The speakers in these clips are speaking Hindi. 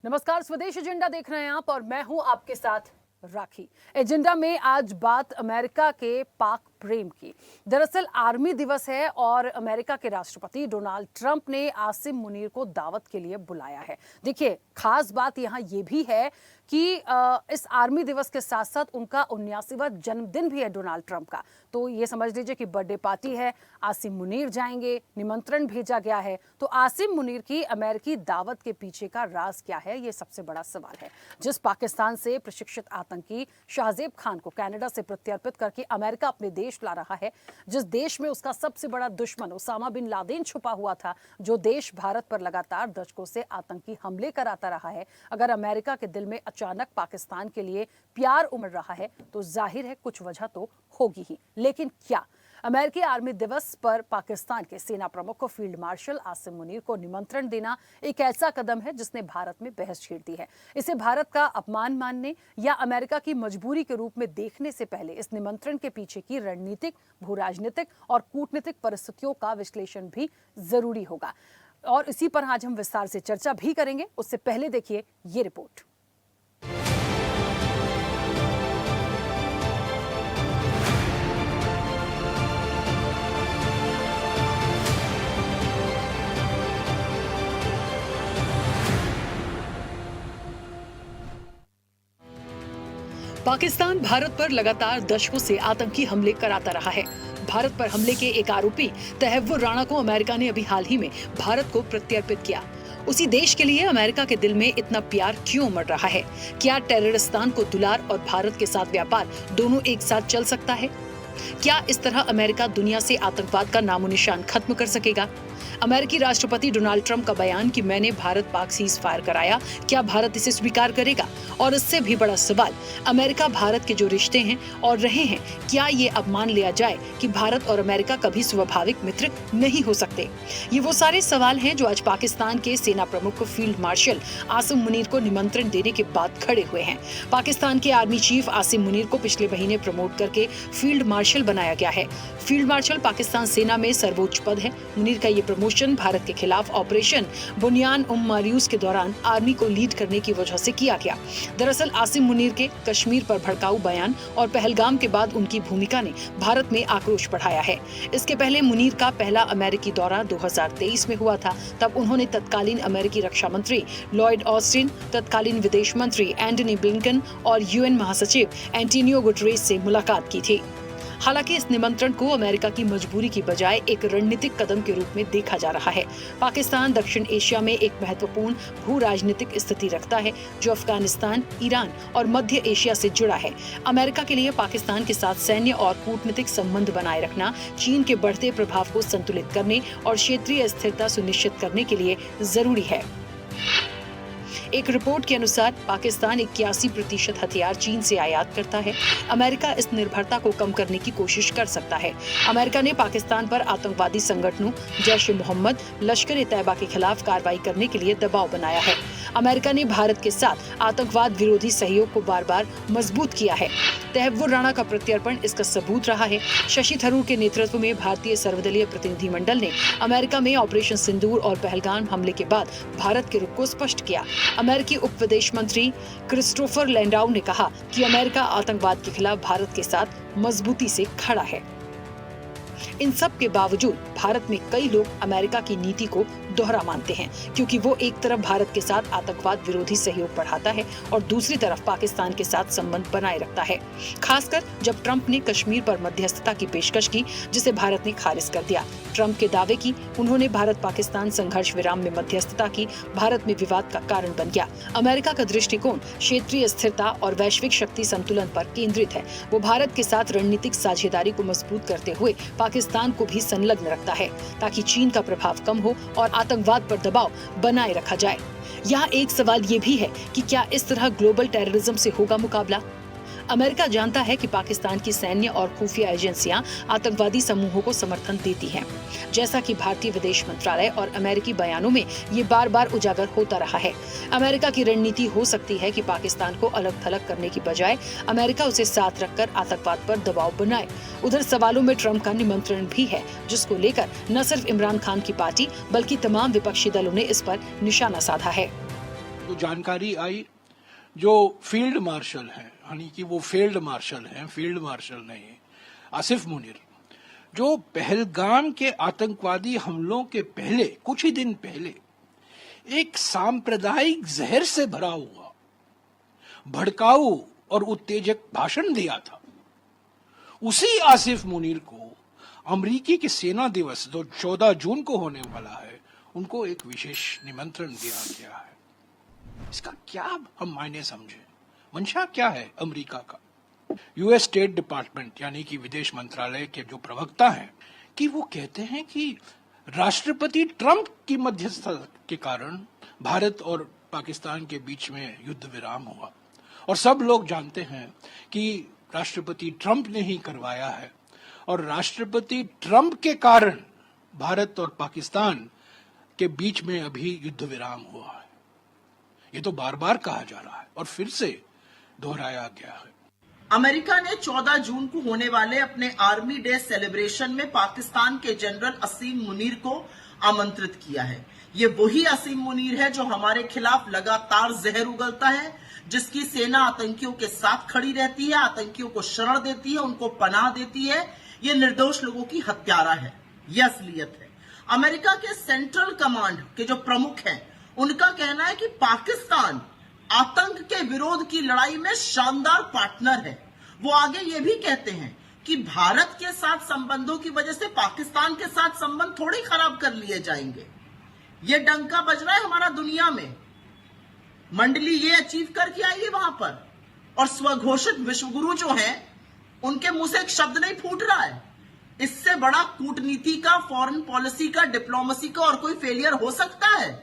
नमस्कार, स्वदेश एजेंडा देख रहे हैं आप और मैं हूं आपके साथ राखी। एजेंडा में आज बात अमेरिका के पाक प्रेम की। दरअसल आर्मी दिवस है और अमेरिका के राष्ट्रपति डोनाल्ड ट्रंप ने आसिम मुनीर को दावत के लिए बुलाया है। देखिए, खास बात यहां ये भी है कि इस आर्मी दिवस के साथ साथ उनका 79वां जन्मदिन भी है डोनाल्ड ट्रंप का। तो ये समझ लीजिए कि बर्थडे पार्टी है, आसिम मुनीर जाएंगे, निमंत्रण भेजा गया है। तो आसिम मुनीर की अमेरिकी दावत के पीछे का राज क्या है, ये सबसे बड़ा सवाल है। जिस पाकिस्तान से प्रशिक्षित आतंकी शाहजेब खान को कनाडा से प्रत्यर्पित करके अमेरिका अपने देश ला रहा है, जिस देश में उसका सबसे बड़ा दुश्मन उसामा बिन लादेन छुपा हुआ था, जो देश भारत पर लगातार दशकों से आतंकी हमले कराता रहा है, अगर अमेरिका के दिल में अचानक पाकिस्तान के लिए प्यार उमड़ रहा है तो जाहिर है कुछ वजह तो होगी ही। लेकिन क्या? अमेरिकी आर्मी दिवस पर पाकिस्तान के सेना प्रमुख को फील्ड मार्शल आसिम मुनीर को निमंत्रण देना एक ऐसा कदम है जिसने भारत में बहस छेड़ दी है। इसे भारत का अपमान मानने या अमेरिका की मजबूरी के रूप में देखने से पहले इस निमंत्रण के पीछे की रणनीतिक, भू-राजनीतिक और कूटनीतिक परिस्थितियों का विश्लेषण भी जरूरी होगा और इसी पर आज हम विस्तार से चर्चा भी करेंगे। उससे पहले देखिए ये रिपोर्ट। पाकिस्तान भारत पर लगातार दशकों से आतंकी हमले कराता रहा है। भारत पर हमले के एक आरोपी तहव्वुर राणा को अमेरिका ने अभी हाल ही में भारत को प्रत्यर्पित किया। उसी देश के लिए अमेरिका के दिल में इतना प्यार क्यों उमड़ रहा है? क्या टेररिस्तान को दुलार और भारत के साथ व्यापार दोनों एक साथ चल सकता है? क्या इस तरह अमेरिका दुनिया से आतंकवाद का नामो निशान खत्म कर सकेगा? अमेरिकी राष्ट्रपति डोनाल्ड ट्रंप का बयान कि मैंने भारत पाक सीज फायर कराया, क्या भारत इसे स्वीकार करेगा? और इससे भी बड़ा सवाल, अमेरिका भारत के जो रिश्ते हैं और रहे हैं, क्या ये अब मान लिया जाए कि भारत और अमेरिका कभी स्वाभाविक मित्र नहीं हो सकते? ये वो सारे सवाल हैं जो आज पाकिस्तान के सेना प्रमुख फील्ड मार्शल आसिम मुनीर को निमंत्रण देने के बाद खड़े हुए हैं। पाकिस्तान के आर्मी चीफ आसिम मुनीर को पिछले महीने प्रमोट करके फील्ड मार्शल बनाया गया है। फील्ड मार्शल पाकिस्तान सेना में सर्वोच्च पद है। मुनीर का ये प्रमोशन भारत के खिलाफ ऑपरेशन बुनियान मारियूस के दौरान आर्मी को लीड करने की वजह से किया गया। दरअसल आसिम मुनीर के कश्मीर पर भड़काऊ बयान और पहलगाम के बाद उनकी भूमिका ने भारत में आक्रोश बढ़ाया है। इसके पहले मुनीर का पहला अमेरिकी दौरा 2023 में हुआ था। तब उन्होंने तत्कालीन अमेरिकी रक्षा मंत्री लॉयड ऑस्टिन, तत्कालीन विदेश मंत्री एंटनी ब्लिंकन और यूएन महासचिव एंटोनियो गुटेरेस से मुलाकात की थी। हालांकि इस निमंत्रण को अमेरिका की मजबूरी की बजाय एक रणनीतिक कदम के रूप में देखा जा रहा है। पाकिस्तान दक्षिण एशिया में एक महत्वपूर्ण भू-राजनीतिक स्थिति रखता है, जो अफगानिस्तान, ईरान और मध्य एशिया से जुड़ा है। अमेरिका के लिए पाकिस्तान के साथ सैन्य और कूटनीतिक संबंध बनाए रखना चीन के बढ़ते प्रभाव को संतुलित करने और क्षेत्रीय स्थिरता सुनिश्चित करने के लिए जरूरी है। एक रिपोर्ट के अनुसार पाकिस्तान 81% हथियार चीन से आयात करता है। अमेरिका इस निर्भरता को कम करने की कोशिश कर सकता है। अमेरिका ने पाकिस्तान पर आतंकवादी संगठनों जैश-ए-मोहम्मद, लश्कर-ए-तैयबा के खिलाफ कार्रवाई करने के लिए दबाव बनाया है। अमेरिका ने भारत के साथ आतंकवाद विरोधी सहयोग को बार-बार मजबूत किया है। तहव्वुर राणा का प्रत्यर्पण इसका सबूत रहा है। शशि थरूर के नेतृत्व में भारतीय सर्वदलीय प्रतिनिधिमंडल ने अमेरिका में ऑपरेशन सिंदूर और पहलगाम हमले के बाद भारत के रुख को स्पष्ट किया। अमेरिकी उप विदेश मंत्री क्रिस्टोफर लैंडाउ ने कहा कि अमेरिका आतंकवाद के खिलाफ भारत के साथ मजबूती से खड़ा है। इन सब के बावजूद भारत में कई लोग अमेरिका की नीति को दोहरा मानते हैं, क्योंकि वो एक तरफ भारत के साथ आतंकवाद विरोधी सहयोग बढ़ाता है और दूसरी तरफ पाकिस्तान के साथ संबंध बनाए रखता है। खासकर जब ट्रंप ने कश्मीर पर मध्यस्थता की पेशकश की, जिसे भारत ने खारिज कर दिया। ट्रंप के दावे की उन्होंने भारत पाकिस्तान संघर्ष विराम में मध्यस्थता की, भारत में विवाद का कारण बन गया। अमेरिका का दृष्टिकोण क्षेत्रीय स्थिरता और वैश्विक शक्ति संतुलन पर केंद्रित है। वो भारत के साथ रणनीतिक साझेदारी को मजबूत करते हुए पाकिस्तान को भी संलग्न रखता है, ताकि चीन का प्रभाव कम हो और आतंकवाद पर दबाव बनाए रखा जाए। यहाँ एक सवाल ये भी है कि क्या इस तरह ग्लोबल टेररिज्म से होगा मुकाबला? अमेरिका जानता है कि पाकिस्तान की सैन्य और खुफिया एजेंसियां आतंकवादी समूहों को समर्थन देती हैं, जैसा कि भारतीय विदेश मंत्रालय और अमेरिकी बयानों में ये बार बार उजागर होता रहा है। अमेरिका की रणनीति हो सकती है कि पाकिस्तान को अलग थलग करने की बजाय अमेरिका उसे साथ रखकर आतंकवाद पर दबाव बनाए। उधर सवालों में ट्रंप का निमंत्रण भी है, जिसको लेकर न सिर्फ इमरान खान की पार्टी बल्कि तमाम विपक्षी दलों ने इस पर निशाना साधा है। तो जानकारी आई, जो फील्ड मार्शल हैं, यानी कि वो फील्ड मार्शल हैं, फील्ड मार्शल नहीं, आसिफ मुनीर, जो पहलगाम के आतंकवादी हमलों के पहले, कुछ ही दिन पहले, एक सांप्रदायिक जहर से भरा हुआ भड़काऊ और उत्तेजक भाषण दिया था, उसी आसिफ मुनीर को अमेरिकी के सेना दिवस जो 14 जून को होने वाला है, उनको एक विशेष निमंत्रण दिया गया है। इसका क्या हम मायने समझे, मंशा क्या है अमेरिका का? यूएस स्टेट डिपार्टमेंट यानी कि विदेश मंत्रालय के जो प्रवक्ता हैं, कि वो कहते हैं कि राष्ट्रपति ट्रंप की मध्यस्थता के कारण भारत और पाकिस्तान के बीच में युद्ध विराम हुआ, और सब लोग जानते हैं कि राष्ट्रपति ट्रंप ने ही करवाया है, और राष्ट्रपति ट्रंप के कारण भारत और पाकिस्तान के बीच में अभी युद्ध विराम हुआ है। ये तो बार बार कहा जा रहा है और फिर से दोहराया गया है। अमेरिका ने 14 जून को होने वाले अपने आर्मी डे सेलिब्रेशन में पाकिस्तान के जनरल असीम मुनीर को आमंत्रित किया है। ये वही असीम मुनीर है जो हमारे खिलाफ लगातार जहर उगलता है, जिसकी सेना आतंकियों के साथ खड़ी रहती है, आतंकियों को शरण देती है, उनको पनाह देती है। ये निर्दोष लोगों की हत्यारा है, यह असलियत है। अमेरिका के सेंट्रल कमांड के जो प्रमुख हैं, उनका कहना है कि पाकिस्तान आतंक के विरोध की लड़ाई में शानदार पार्टनर है। वो आगे ये भी कहते हैं कि भारत के साथ संबंधों की वजह से पाकिस्तान के साथ संबंध थोड़े खराब कर लिए जाएंगे। ये डंका बज रहा है हमारा दुनिया में। मंडली ये अचीव करके आई है वहां पर, और स्वघोषित विश्वगुरु जो हैं, उनके मुंह से एक शब्द नहीं फूट रहा है। इससे बड़ा कूटनीति का, फॉरेन पॉलिसी का, डिप्लोमेसी का और कोई फेलियर हो सकता है?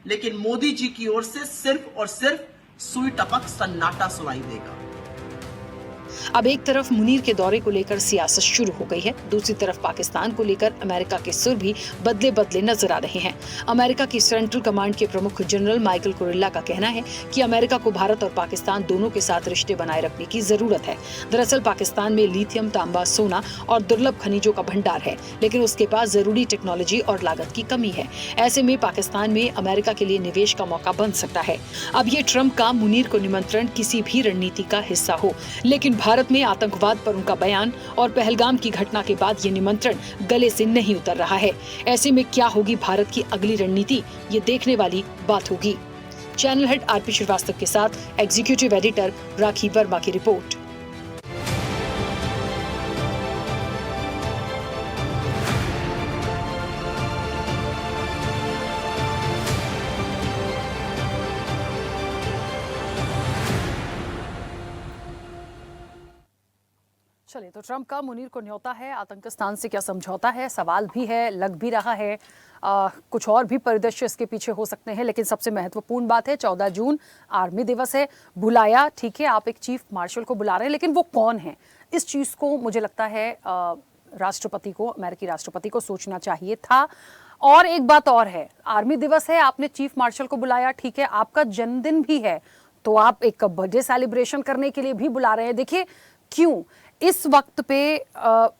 लेकिन मोदी जी की ओर से सिर्फ और सिर्फ सुई टपक सन्नाटा सुनाई देगा। अब एक तरफ मुनीर के दौरे को लेकर सियासत शुरू हो गई है, दूसरी तरफ पाकिस्तान को लेकर अमेरिका के सुर भी बदले बदले नजर आ रहे हैं। अमेरिका की सेंट्रल कमांड के प्रमुख जनरल माइकल कुरिल्ला का कहना है कि अमेरिका को भारत और पाकिस्तान दोनों के साथ रिश्ते बनाए रखने की जरूरत है। दरअसल पाकिस्तान में लिथियम, तांबा, सोना और दुर्लभ खनिजों का भंडार है, लेकिन उसके पास जरूरी टेक्नोलॉजी और लागत की कमी है। ऐसे में पाकिस्तान में अमेरिका के लिए निवेश का मौका बन सकता है। अब ये ट्रंप का मुनीर को निमंत्रण किसी भी रणनीति का हिस्सा हो, लेकिन भारत में आतंकवाद पर उनका बयान और पहलगाम की घटना के बाद ये निमंत्रण गले से नहीं उतर रहा है। ऐसे में क्या होगी भारत की अगली रणनीति, ये देखने वाली बात होगी। चैनल हेड आरपी श्रीवास्तव के साथ एग्जीक्यूटिव एडिटर राखी वर्मा की रिपोर्ट। चलिए, तो ट्रंप का मुनीर को न्योता है, आतंकिस्तान से क्या समझौता है, सवाल भी है, लग भी रहा है। कुछ और भी परिदृश्य इसके पीछे हो सकते हैं, लेकिन सबसे महत्वपूर्ण बात है 14 जून आर्मी दिवस है। बुलाया ठीक है, आप एक चीफ मार्शल को बुला रहे हैं, लेकिन वो कौन है? इस चीज को मुझे लगता है राष्ट्रपति को, अमेरिकी राष्ट्रपति को सोचना चाहिए था। और एक बात और है, आर्मी दिवस है, आपने चीफ मार्शल को बुलाया, ठीक है, आपका जन्मदिन भी है, तो आप एक बर्थडे सेलिब्रेशन करने के लिए भी बुला रहे हैं। देखिए क्यों इस वक्त पे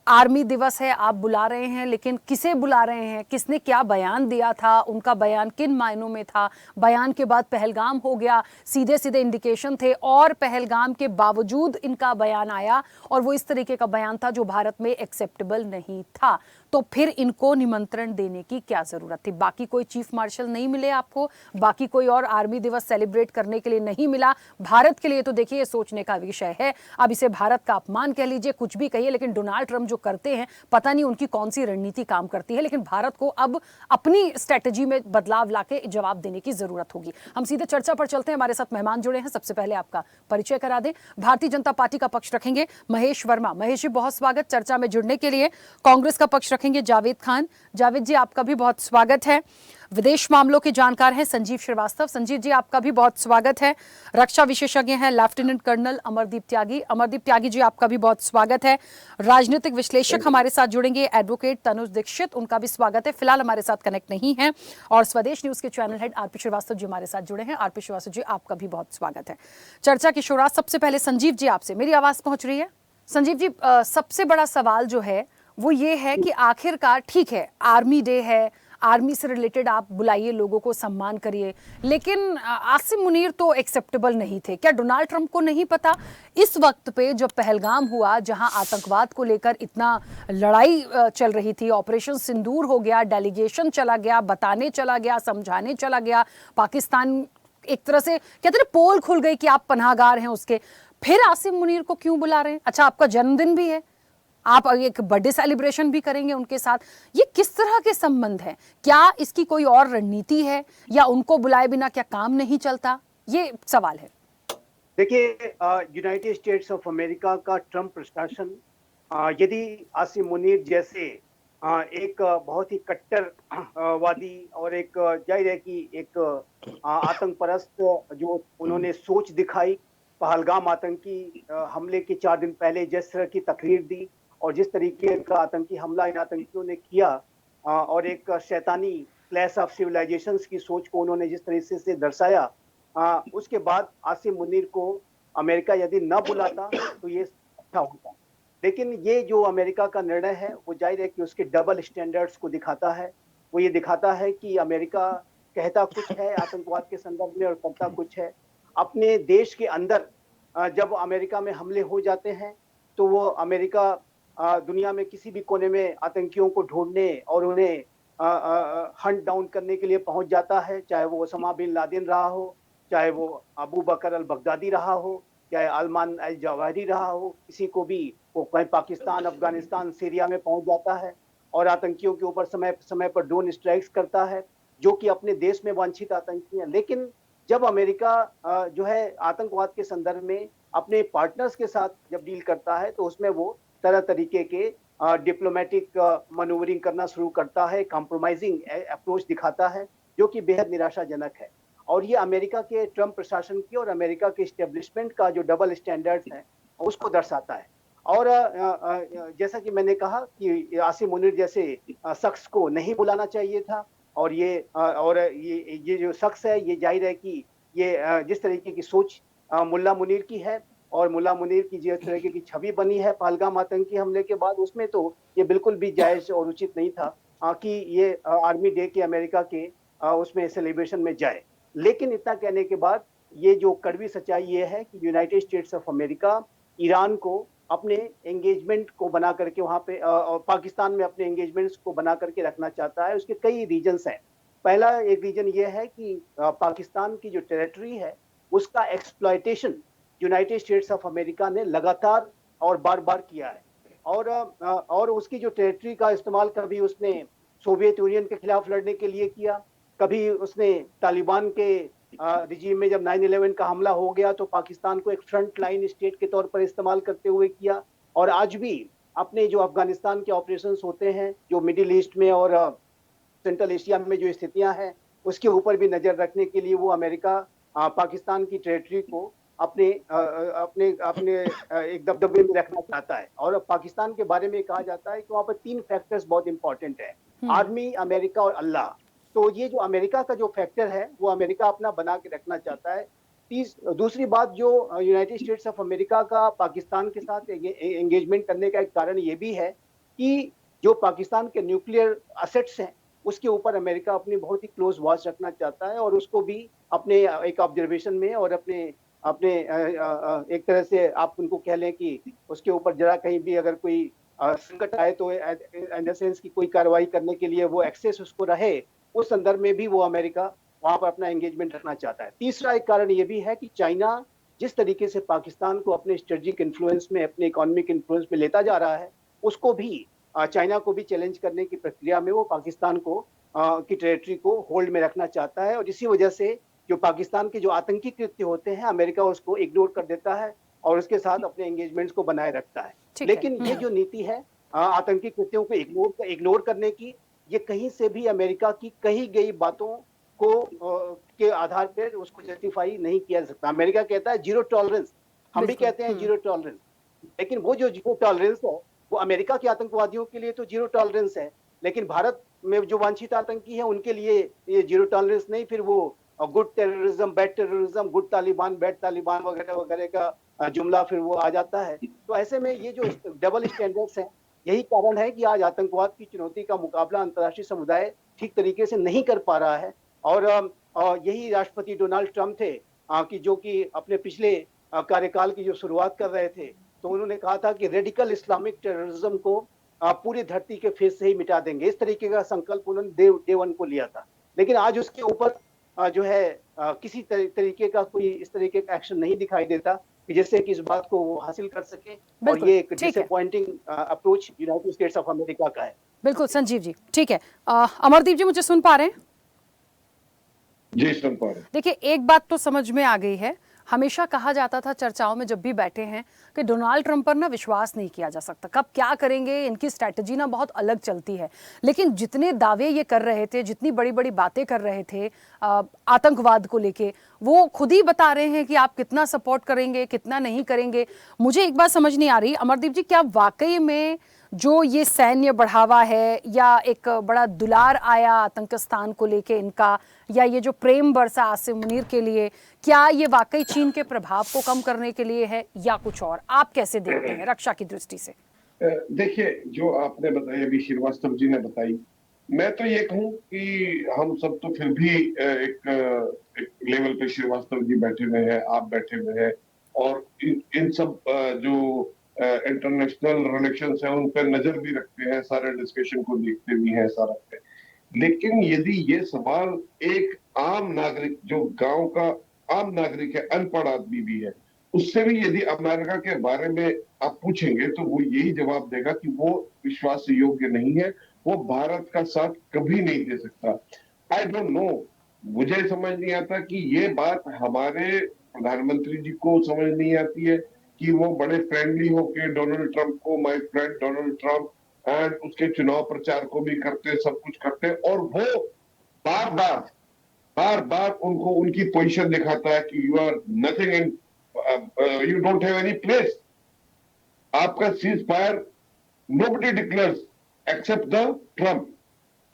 आर्मी दिवस है, आप बुला रहे हैं, लेकिन किसे बुला रहे हैं, किसने क्या बयान दिया था, उनका बयान किन मायनों में था? बयान के बाद पहलगाम हो गया, सीधे सीधे इंडिकेशन थे, और पहलगाम के बावजूद इनका बयान आया, और वो इस तरीके का बयान था जो भारत में एक्सेप्टेबल नहीं था। तो फिर इनको निमंत्रण देने की क्या जरूरत थी? बाकी कोई चीफ मार्शल नहीं मिले आपको, बाकी कोई और आर्मी दिवस सेलिब्रेट करने के लिए नहीं मिला। भारत के लिए तो देखिए ये सोचने का विषय है। अब इसे भारत का अपमान कह लीजिए, कुछ भी कहिए, लेकिन डोनाल्ड ट्रंप जो करते हैं, पता नहीं उनकी कौन सी रणनीति काम करती है, लेकिन भारत को अब अपनी स्ट्रेटेजी में बदलाव लाके जवाब देने की जरूरत होगी। हम सीधे चर्चा पर चलते हैं, हमारे साथ मेहमान जुड़े हैं। सबसे पहले आपका परिचय करा दें। भारतीय जनता पार्टी का पक्ष रखेंगे महेश वर्मा। महेश जी, बहुत स्वागत चर्चा में जुड़ने के लिए। कांग्रेस का पक्ष रखेंगे जावेद खान। जावेद जी, आपका भी बहुत स्वागत है। विदेश मामलों के जानकार हैं संजीव श्रीवास्तव। संजीव जी, आपका भी बहुत स्वागत है। रक्षा विशेषज्ञ हैं लेफ्टिनेंट कर्नल अमरदीप त्यागी। अमरदीप त्यागी जी, आपका भी बहुत स्वागत है। राजनीतिक विश्लेषक हमारे साथ जुड़ेंगे एडवोकेट तनुज दीक्षित, उनका भी स्वागत है। फिलहाल हमारे साथ कनेक्ट नहीं है। और स्वदेश न्यूज के channel head RP Srivastava ji हमारे साथ जुड़े हैं। आरपी श्रीवास्तव जी, आपका भी बहुत स्वागत है। चर्चा की शुरुआत सबसे पहले संजीव जी आपसे। मेरी आवाज पहुंच रही है? संजीव जी, सबसे बड़ा सवाल जो है वो ये है कि आखिरकार ठीक है, आर्मी डे है, आर्मी से रिलेटेड आप बुलाइए, लोगों को सम्मान करिए, लेकिन आसिम मुनीर तो एक्सेप्टेबल नहीं थे। क्या डोनाल्ड ट्रंप को नहीं पता इस वक्त पे जब पहलगाम हुआ, जहां आतंकवाद को लेकर इतना लड़ाई चल रही थी, ऑपरेशन सिंदूर हो गया, डेलीगेशन चला गया, बताने चला गया, समझाने चला गया, पाकिस्तान एक तरह से कहते हैं पोल खुल गई कि आप पनाहगार हैं उसके, फिर आसिम मुनीर को क्यों बुला रहे हैं? अच्छा, आपका जन्मदिन भी है, आप एक बर्थडे सेलिब्रेशन भी करेंगे उनके साथ, ये किस तरह के संबंध हैं? क्या इसकी कोई और रणनीति है, या उनको बुलाए बिना क्या काम नहीं चलता? ये सवाल है। देखिए, यूनाइटेड स्टेट्स ऑफ अमेरिका का ट्रंप प्रशासन यदि आसिम मुनीर जैसे एक बहुत ही कट्टरवादी और एक जाहिर है कि एक आतंक परस्त जो उन्होंने सोच दिखाई, पहलगाम आतंकी हमले के 4 दिन पहले जिस तरह की तकरीर दी और जिस तरीके का आतंकी हमला इन आतंकियों ने किया, और एक शैतानी क्लैश ऑफ सिविलाइजेशंस की सोच को उन्होंने जिस तरीके से दर्शाया, उसके बाद आसिम मुनीर को अमेरिका यदि न बुलाता तो ये अच्छा होता। लेकिन ये जो अमेरिका का निर्णय है वो जाहिर है कि उसके डबल स्टैंडर्ड्स को दिखाता है। वो ये दिखाता है कि अमेरिका कहता कुछ है आतंकवाद के संदर्भ में और करता कुछ है। अपने देश के अंदर जब अमेरिका में हमले हो जाते हैं तो वो अमेरिका दुनिया में किसी भी कोने में आतंकियों को ढूंढने और उन्हें हंट डाउन करने के लिए पहुंच जाता है, चाहे वो ओसामा बिन लादेन रहा हो, चाहे वो अबू बकर अल बगदादी रहा हो, चाहे अल्मान अल जवाहिरी रहा हो, किसी को भी वो कहीं पाकिस्तान, अफगानिस्तान, सीरिया में पहुंच जाता है और आतंकियों के ऊपर समय समय पर ड्रोन स्ट्राइक्स करता है, जो कि अपने देश में वांछित आतंकी हैं। लेकिन जब अमेरिका जो है आतंकवाद के संदर्भ में अपने पार्टनर्स के साथ जब डील करता है तो उसमें वो तरह तरीके के डिप्लोमेटिक मनूवरिंग करना शुरू करता है, कॉम्प्रोमाइजिंग अप्रोच दिखाता है, जो कि बेहद निराशाजनक है। और ये अमेरिका के ट्रंप प्रशासन की और अमेरिका के एस्टेब्लिशमेंट का जो डबल स्टैंडर्ड्स है उसको दर्शाता है। और जैसा कि मैंने कहा कि आसिम मुनीर जैसे शख्स को नहीं बुलाना चाहिए था, और ये जो शख्स है ये जाहिर है कि ये जिस तरीके की सोच मुल्ला मुनीर की है और मुल्ला मुनीर की जिस तरीके की छवि बनी है पहलगाम आतंकी हमले के बाद, उसमें तो ये बिल्कुल भी जायज और उचित नहीं था कि ये आर्मी डे के अमेरिका के उसमें सेलिब्रेशन में जाए। लेकिन इतना कहने के बाद ये जो कड़वी सच्चाई ये है कि United states of America Iran को अपने एंगेजमेंट को बना करके वहां पे और पाकिस्तान में अपने एंगेजमेंट्स को बना करके रखना चाहता है। उसके कई रीजन्स हैं। पहला एक रीजन ये है कि पाकिस्तान की जो टेरिटरी है उसका exploitation United states of America ने लगातार और बार बार किया है, और उसकी जो टेरिटरी का इस्तेमाल कभी उसने सोवियत यूनियन के खिलाफ लड़ने के लिए किया, कभी उसने तालिबान के रिजीम में जब 9/11 का हमला हो गया तो पाकिस्तान को एक फ्रंट लाइन स्टेट के तौर पर इस्तेमाल करते हुए किया, और आज भी अपने जो अफगानिस्तान के ऑपरेशंस होते हैं, जो मिडिल ईस्ट में और सेंट्रल एशिया में जो स्थितियां हैं उसके ऊपर भी नजर रखने के लिए वो अमेरिका पाकिस्तान की टेरिटरी को अपने अपने अपने एक दबदबे में रखना चाहता है। और पाकिस्तान के बारे में कहा जाता है कि वहाँ पर 3 फैक्टर्स बहुत इंपॉर्टेंट है, आर्मी, अमेरिका और अल्लाह। तो ये जो अमेरिका का जो फैक्टर है वो अमेरिका अपना बना के रखना चाहता है। दूसरी बात जो यूनाइटेड स्टेट्स ऑफ अमेरिका का पाकिस्तान के साथ एंगेजमेंट करने का एक कारण ये भी है कि जो पाकिस्तान के न्यूक्लियर असेट्स हैं उसके ऊपर अमेरिका अपनी बहुत ही क्लोज वॉच रखना चाहता है, और उसको भी अपने एक ऑब्जर्वेशन में और अपने एक तरह से आप उनको कह लें कि उसके ऊपर जरा कहीं भी अगर कोई संकट आए तो इन द सेंस की कोई कार्रवाई करने के लिए वो एक्सेस उसको रहे, उस संदर्भ में भी वो अमेरिका वहां पर अपना एंगेजमेंट रखना चाहता है। तीसरा एक कारण ये भी है कि चाइना जिस तरीके से पाकिस्तान को अपने स्ट्रेटेजिक इन्फ्लुएंस में, अपने इकोनॉमिक इन्फ्लुएंस में लेता जा रहा है, उसको भी चाइना को भी चैलेंज करने की प्रक्रिया में वो पाकिस्तान को की टेरिटरी को होल्ड में रखना चाहता है। और इसी वजह से जो पाकिस्तान के जो आतंकी कृत्य होते हैं अमेरिका उसको इग्नोर कर देता है और उसके साथ अपने एंगेजमेंट्स को बनाए रखता है। लेकिन ये जो नीति है आतंकी कृत्यों को इग्नोर करने की, ये कहीं से भी अमेरिका की कही गई बातों को के आधार पर उसको जस्टिफाई नहीं किया जा सकता। अमेरिका कहता है जीरो टॉलरेंस, हम भी कहते हैं जीरो टॉलरेंस, लेकिन वो जो जीरो टॉलरेंस है वो अमेरिका के आतंकवादियों के लिए तो जीरो टॉलरेंस है, लेकिन भारत में जो वांछित आतंकी है उनके लिए ये जीरो टॉलरेंस नहीं, फिर वो good terrorism, bad terrorism, good Taliban, bad Taliban वगैरह वगैरह का जुमला फिर वो आ जाता है। तो ऐसे में ये जो डबल स्टैंडर्ड्स हैं यही कारण है कि आज आतंकवाद की चुनौती का मुकाबला अंतर्राष्ट्रीय समुदाय ठीक तरीके से नहीं कर पा रहा है। और यही राष्ट्रपति डोनाल्ड ट्रंप थे कि जो कि अपने पिछले कार्यकाल की जो शुरुआत कर रहे थे, तो उन्होंने कहा था कि रेडिकल इस्लामिक टेररिज्म को पूरी धरती के फेस से ही मिटा देंगे। इस तरीके का संकल्प उन्होंने डे वन को लिया था। लेकिन आज उसके ऊपर जो है किसी तरीके का कोई इस तरीके का एक्शन नहीं दिखाई देता कि जिससे कि इस बात को वो हासिल कर सके। और बिल्कुल, ये एक ठीक है। Disappointing approach United states of America का है। बिल्कुल संजीव जी, ठीक है। अमरदीप जी, मुझे सुन पा रहे हैं? जी सुन पा रहे हैं। देखिए, एक बात तो समझ में आ गई है, हमेशा कहा जाता था चर्चाओं में जब भी बैठे हैं कि डोनाल्ड ट्रंप पर ना विश्वास नहीं किया जा सकता, कब क्या करेंगे, इनकी स्ट्रैटेजी ना बहुत अलग चलती है। लेकिन जितने दावे ये कर रहे थे, जितनी बड़ी बड़ी बातें कर रहे थे आतंकवाद को लेके, वो खुद ही बता रहे हैं कि आप कितना सपोर्ट करेंगे, कितना नहीं करेंगे। मुझे एक बात समझ नहीं आ रही अमरदीप जी, क्या वाकई में जो ये सैन्य बढ़ावा है या एक बड़ा दुलार आया आतंकिस्तान को लेके इनका, या ये जो प्रेम बरसा आसिम मुनीर के लिए, क्या ये वाकई चीन के प्रभाव को कम करने के लिए है या कुछ और? आप कैसे देखते हैं रक्षा की दृष्टि से? देखिए, जो आपने बताई अभी श्रीवास्तव जी ने बताई, मैं तो ये कहूँ कि हम सब तो फिर भी एक लेवल पे श्रीवास्तव जी बैठे हुए हैं, आप बैठे हुए हैं, और इन सब जो इंटरनेशनल रिलेशंस है उन पर नजर भी रखते हैं, सारे डिस्कशन को देखते भी हैं सारा पे। लेकिन यदि ये सवाल एक आम नागरिक, जो गांव का आम नागरिक है, अनपढ़ आदमी भी है, उससे भी यदि अमेरिका के बारे में आप पूछेंगे तो वो यही जवाब देगा कि वो विश्वास योग्य नहीं है, वो भारत का साथ कभी नहीं दे सकता। आई डोंट नो, मुझे समझ नहीं आता कि ये बात हमारे प्रधानमंत्री जी को समझ नहीं आती है कि वो बड़े फ्रेंडली होके डोनाल्ड ट्रंप को, my friend Donald Trump, and उसके चुनाव प्रचार को भी करते, सब कुछ करते, और वो बार बार उनको उनकी पोजीशन दिखाता है कि you are nothing in, you don't have any place, आपका ceasefire nobody declares except the Trump.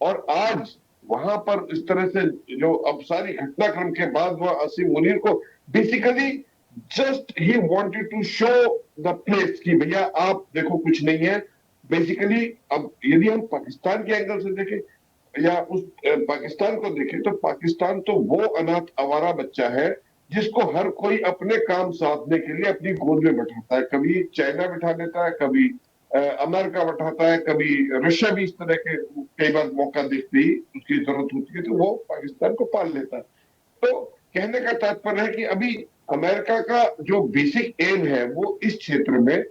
और आज वहां पर इस तरह से जो अब सारी घटनाक्रम के बाद वह असीम मुनीर को basically just he wanted to show the place कि भैया आप देखो कुछ नहीं है। बेसिकली अब यदि हम पाकिस्तान के एंगल से देखें या उस पाकिस्तान को देखें, तो पाकिस्तान तो वो अनाथ आवारा बच्चा है जिसको हर कोई अपने काम साधने के लिए अपनी गोद में बैठाता है। कभी चाइना बैठा लेता है, कभी अमेरिका बैठाता है, कभी रशिया भी इस तरह के कई बार मौका देखते ही उसकी जरूरत होती है तो वो पाकिस्तान को पाल लेता है। तो कहने का तात्पर्य है कि अभी अमेरिका का जो बेसिक एम है वो इस क्षेत्र में,